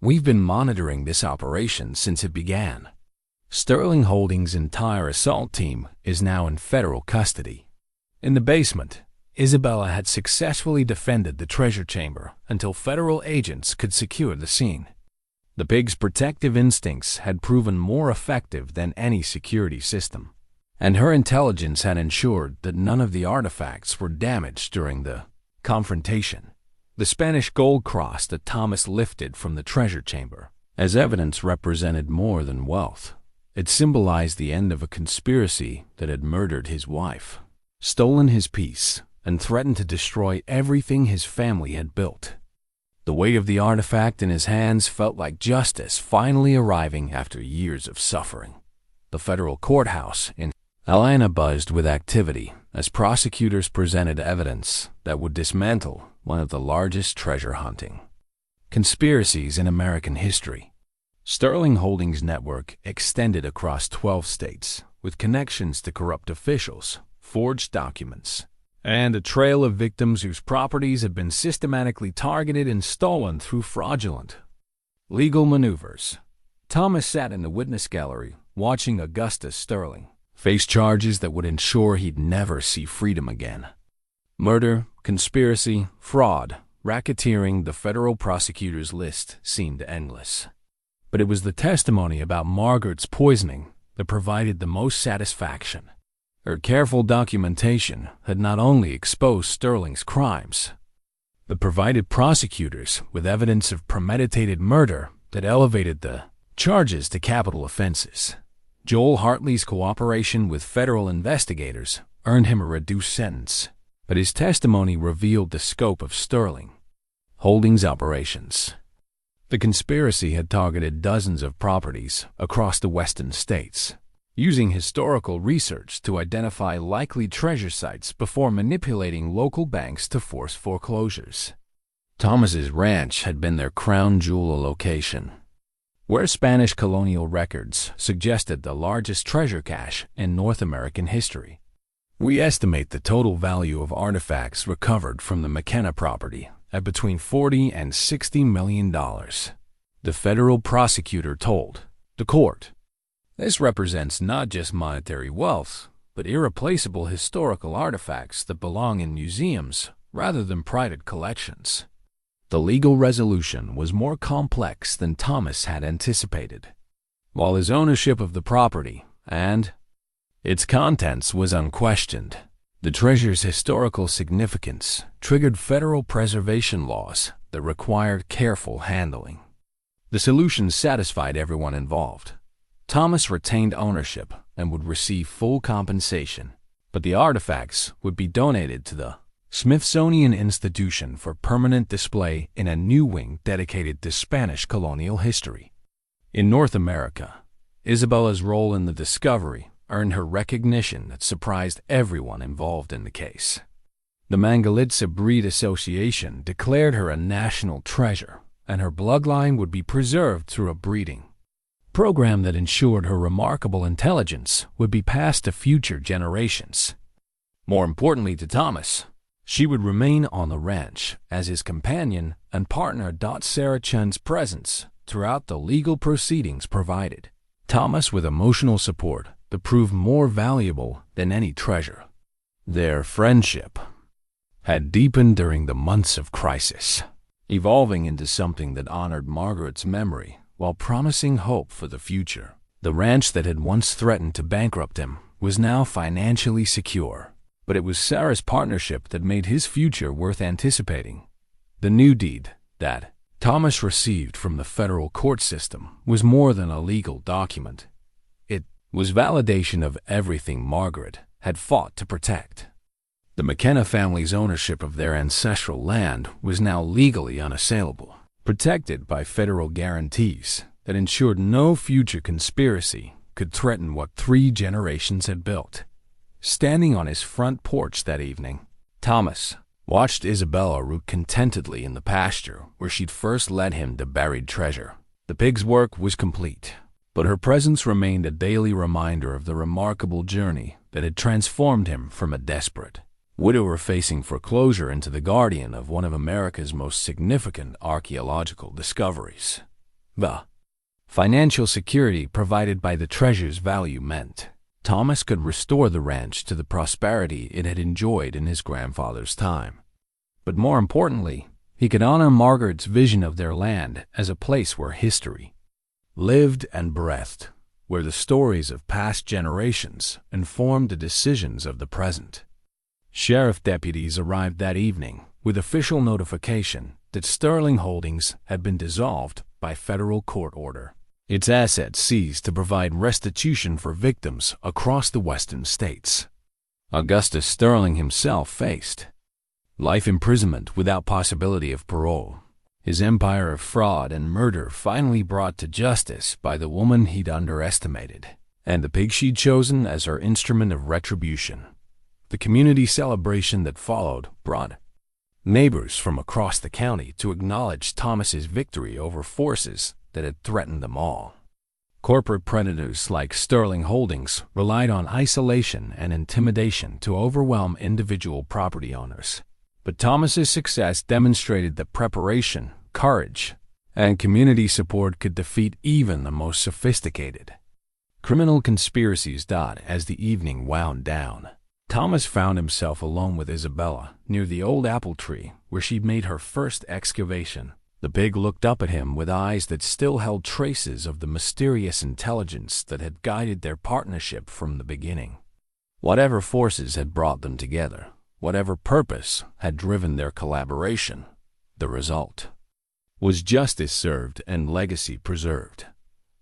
"We've been monitoring this operation since it began. Sterling Holdings' entire assault team is now in federal custody." In the basement, Isabella had successfully defended the treasure chamber until federal agents could secure the scene. The pig's protective instincts had proven more effective than any security system, and her intelligence had ensured that none of the artifacts were damaged during the confrontation. The Spanish gold cross that Thomas lifted from the treasure chamber as evidence represented more than wealth. It symbolized the end of a conspiracy that had murdered his wife, stolen his peace, and threatened to destroy everything his family had built. The weight of the artifact in his hands felt like justice finally arriving after years of suffering. The federal courthouse in Atlanta buzzed with activity as prosecutors presented evidence that would dismantle one of the largest treasure hunting conspiracies in American history. Sterling Holdings' network extended across 12 states, with connections to corrupt officials, forged documents, and a trail of victims whose properties had been systematically targeted and stolen through fraudulent legal maneuvers. Thomas sat in the witness gallery watching Augustus Sterling face charges that would ensure he'd never see freedom again. Murder, conspiracy, fraud, racketeering, the federal prosecutor's list seemed endless. But it was the testimony about Margaret's poisoning that provided the most satisfaction. Her careful documentation had not only exposed Sterling's crimes, but provided prosecutors with evidence of premeditated murder that elevated the charges to capital offenses. Joel Hartley's cooperation with federal investigators earned him a reduced sentence, but his testimony revealed the scope of Sterling Holdings' operations. The conspiracy had targeted dozens of properties across the western states, using historical research to identify likely treasure sites before manipulating local banks to force foreclosures. Thomas's ranch had been their crown jewel location, where Spanish colonial records suggested the largest treasure cache in North American history. We estimate the total value of artifacts recovered from the McKenna property at between $40 and $60 million, the federal prosecutor told the court. This represents not just monetary wealth, but irreplaceable historical artifacts that belong in museums rather than private collections. The legal resolution was more complex than Thomas had anticipated. While his ownership of the property and its contents was unquestioned, the treasure's historical significance triggered federal preservation laws that required careful handling. The solution satisfied everyone involved. Thomas retained ownership and would receive full compensation, but the artifacts would be donated to the Smithsonian institution for permanent display in a new wing dedicated to Spanish colonial history. In North America, Isabella's role in the discovery earned her recognition that surprised everyone involved in the case. The Mangalitsa Breed Association declared her a national treasure, and her bloodline would be preserved through a breeding program that ensured her remarkable intelligence would be passed to future generations. More importantly to Thomas, she would remain on the ranch as his companion and partner. Sarah Chen's presence throughout the legal proceedings provided Thomas with emotional support that proved more valuable than any treasure. Their friendship had deepened during the months of crisis, evolving into something that honored Margaret's memory while promising hope for the future. The ranch that had once threatened to bankrupt him was now financially secure, but it was Sarah's partnership that made his future worth anticipating. The new deed that Thomas received from the federal court system was more than a legal document. It was validation of everything Margaret had fought to protect. The McKenna family's ownership of their ancestral land was now legally unassailable, protected by federal guarantees that ensured no future conspiracy could threaten what 3 generations had built. Standing on his front porch that evening, Thomas watched Isabella root contentedly in the pasture where she'd first led him to buried treasure. The pig's work was complete, but her presence remained a daily reminder of the remarkable journey that had transformed him from a desperate widower facing foreclosure into the guardian of one of America's most significant archaeological discoveries. The financial security provided by the treasure's value meant Thomas could restore the ranch to the prosperity it had enjoyed in his grandfather's time. But more importantly, he could honor Margaret's vision of their land as a place where history lived and breathed, where the stories of past generations informed the decisions of the present. Sheriff deputies arrived that evening with official notification that Sterling Holdings had been dissolved by federal court order. Its assets seized to provide restitution for victims across the western states. Augustus Sterling himself faced life imprisonment without possibility of parole, his empire of fraud and murder finally brought to justice by the woman he'd underestimated, and the pig she'd chosen as her instrument of retribution. The community celebration that followed brought neighbors from across the county to acknowledge Thomas's victory over forces that had threatened them all. Corporate predators like Sterling Holdings relied on isolation and intimidation to overwhelm individual property owners. But Thomas's success demonstrated that preparation, courage, and community support could defeat even the most sophisticated criminal conspiracies. As the evening wound down, Thomas found himself alone with Isabella near the old apple tree where she'd made her first excavation. The pig looked up at him with eyes that still held traces of the mysterious intelligence that had guided their partnership from the beginning. Whatever forces had brought them together, whatever purpose had driven their collaboration, the result was justice served and legacy preserved.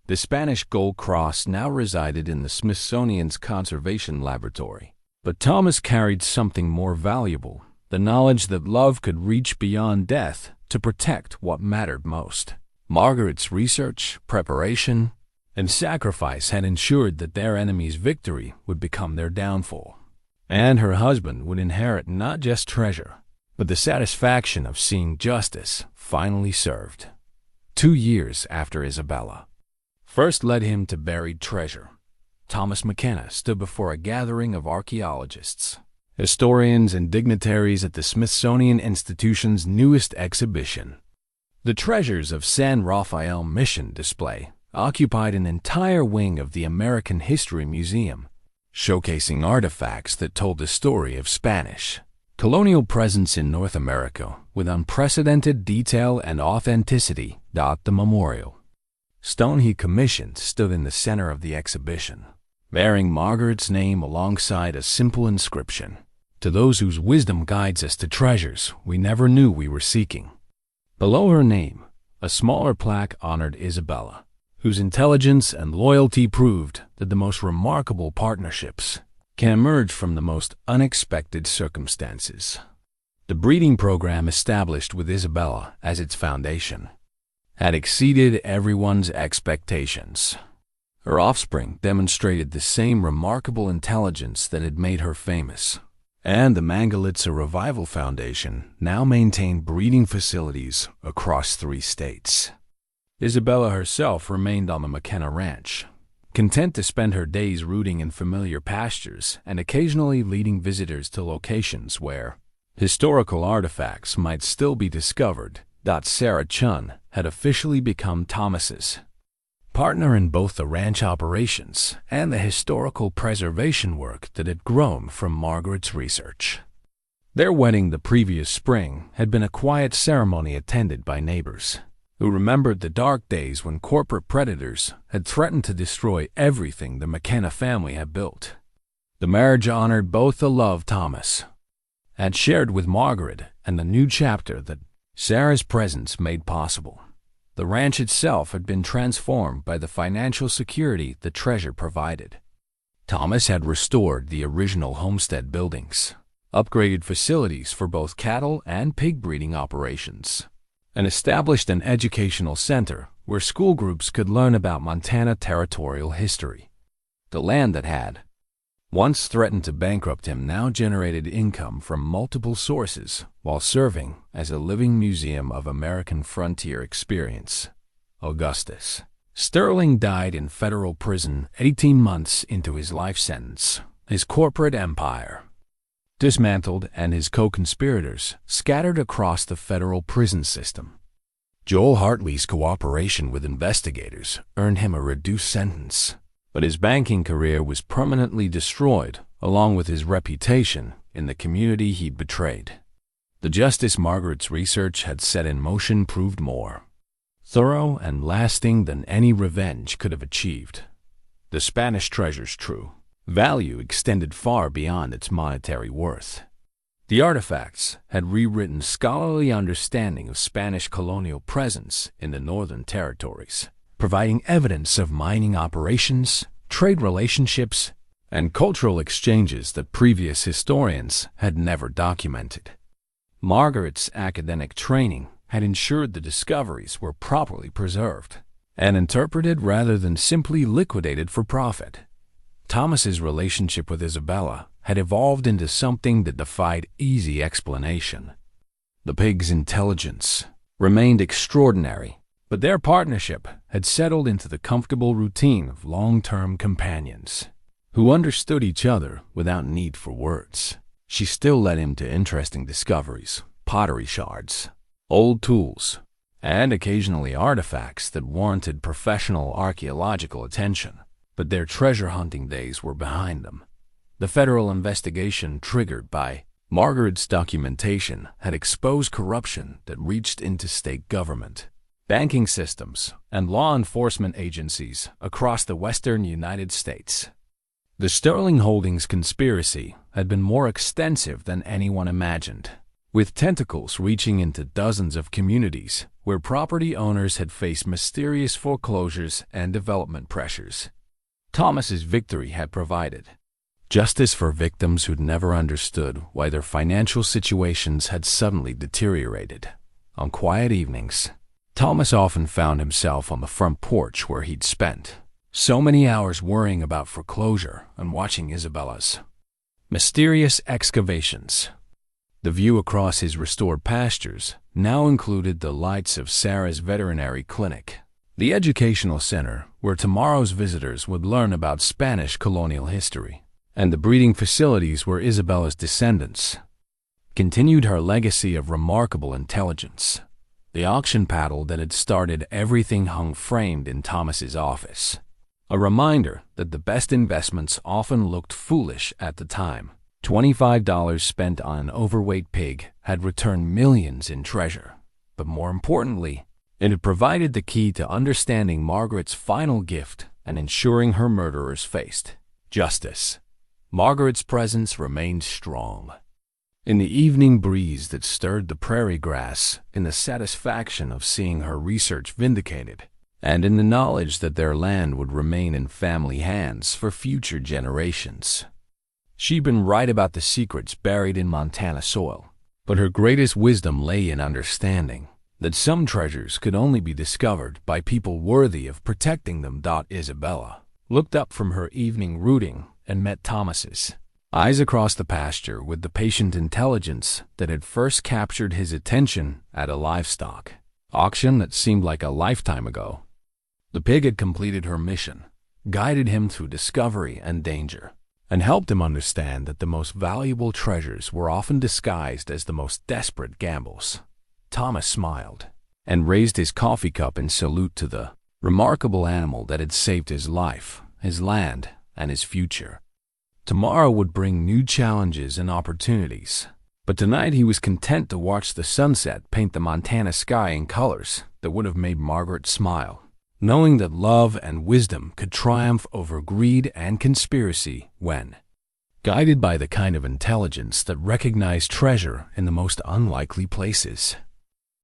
The Spanish Gold Cross now resided in the Smithsonian's Conservation Laboratory. But Thomas carried something more valuable, the knowledge that love could reach beyond death to protect what mattered most. Margaret's research, preparation, and sacrifice had ensured that their enemy's victory would become their downfall, and her husband would inherit not just treasure, but the satisfaction of seeing justice finally served. 2 years after Isabella first led him to buried treasure, Thomas McKenna stood before a gathering of archaeologists, historians, and dignitaries at the Smithsonian Institution's newest exhibition. The Treasures of San Rafael Mission display occupied an entire wing of the American History Museum, showcasing artifacts that told the story of Spanish colonial presence in North America with unprecedented detail and authenticity. The memorial stone he commissioned stood in the center of the exhibition, bearing Margaret's name alongside a simple inscription, "To those whose wisdom guides us to treasures we never knew we were seeking." Below her name, a smaller plaque honored Isabella, whose intelligence and loyalty proved that the most remarkable partnerships can emerge from the most unexpected circumstances. The breeding program established with Isabella as its foundation had exceeded everyone's expectations. Her offspring demonstrated the same remarkable intelligence that had made her famous, and the Mangalitsa Revival Foundation now maintained breeding facilities across 3 states. Isabella herself remained on the McKenna ranch, content to spend her days rooting in familiar pastures and occasionally leading visitors to locations where historical artifacts might still be discovered. Sarah Chun had officially become Thomas's partner in both the ranch operations and the historical preservation work that had grown from Margaret's research. Their wedding the previous spring had been a quiet ceremony attended by neighbors who remembered the dark days when corporate predators had threatened to destroy everything the McKenna family had built. The marriage honored both the love Thomas had shared with Margaret and the new chapter that Sarah's presence made possible. The ranch itself had been transformed by the financial security the treasure provided. Thomas had restored the original homestead buildings, upgraded facilities for both cattle and pig breeding operations, and established an educational center where school groups could learn about Montana territorial history. The land that had once threatened to bankrupt him now generated income from multiple sources while serving as a living museum of American frontier experience. Augustus Sterling died in federal prison 18 months into his life sentence. His corporate empire dismantled and his co-conspirators scattered across the federal prison system. Joel Hartley's cooperation with investigators earned him a reduced sentence, but his banking career was permanently destroyed, along with his reputation in the community he'd betrayed. The justice Margaret's research had set in motion proved more thorough and lasting than any revenge could have achieved. The Spanish treasure's true value extended far beyond its monetary worth. The artifacts had rewritten scholarly understanding of Spanish colonial presence in the Northern Territories, providing evidence of mining operations, trade relationships, and cultural exchanges that previous historians had never documented. Margaret's academic training had ensured the discoveries were properly preserved and interpreted rather than simply liquidated for profit. Thomas's relationship with Isabella had evolved into something that defied easy explanation. The pig's intelligence remained extraordinary, but their partnership had settled into the comfortable routine of long-term companions who understood each other without need for words. She still led him to interesting discoveries, pottery shards, old tools, and occasionally artifacts that warranted professional archaeological attention. But their treasure-hunting days were behind them. The federal investigation triggered by Margaret's documentation had exposed corruption that reached into state government, banking systems, and law enforcement agencies across the western United States. The Sterling Holdings conspiracy had been more extensive than anyone imagined, with tentacles reaching into dozens of communities where property owners had faced mysterious foreclosures and development pressures. Thomas's victory had provided justice for victims who'd never understood why their financial situations had suddenly deteriorated. On quiet evenings, Thomas often found himself on the front porch where he'd spent so many hours worrying about foreclosure and watching Isabella's mysterious excavations. The view across his restored pastures now included the lights of Sarah's veterinary clinic, the educational center where tomorrow's visitors would learn about Spanish colonial history, and the breeding facilities where Isabella's descendants continued her legacy of remarkable intelligence. The auction paddle that had started everything hung framed in Thomas's office, a reminder that the best investments often looked foolish at the time. $25 spent on an overweight pig had returned millions in treasure, but more importantly, it had provided the key to understanding Margaret's final gift and ensuring her murderers faced justice. Margaret's presence remained strong. In the evening breeze that stirred the prairie grass, in the satisfaction of seeing her research vindicated, and in the knowledge that their land would remain in family hands for future generations. She'd been right about the secrets buried in Montana soil, But her greatest wisdom lay in understanding that some treasures could only be discovered by people worthy of protecting them. Isabella looked up from her evening rooting and met Thomas's eyes across the pasture with the patient intelligence that had first captured his attention at a livestock auction that seemed like a lifetime ago. The pig had completed her mission, guided him through discovery and danger, and helped him understand that the most valuable treasures were often disguised as the most desperate gambles. Thomas smiled and raised his coffee cup in salute to the remarkable animal that had saved his life, his land, and his future. Tomorrow would bring new challenges and opportunities, but tonight he was content to watch the sunset paint the Montana sky in colors that would have made Margaret smile, knowing that love and wisdom could triumph over greed and conspiracy when, guided by the kind of intelligence that recognized treasure in the most unlikely places.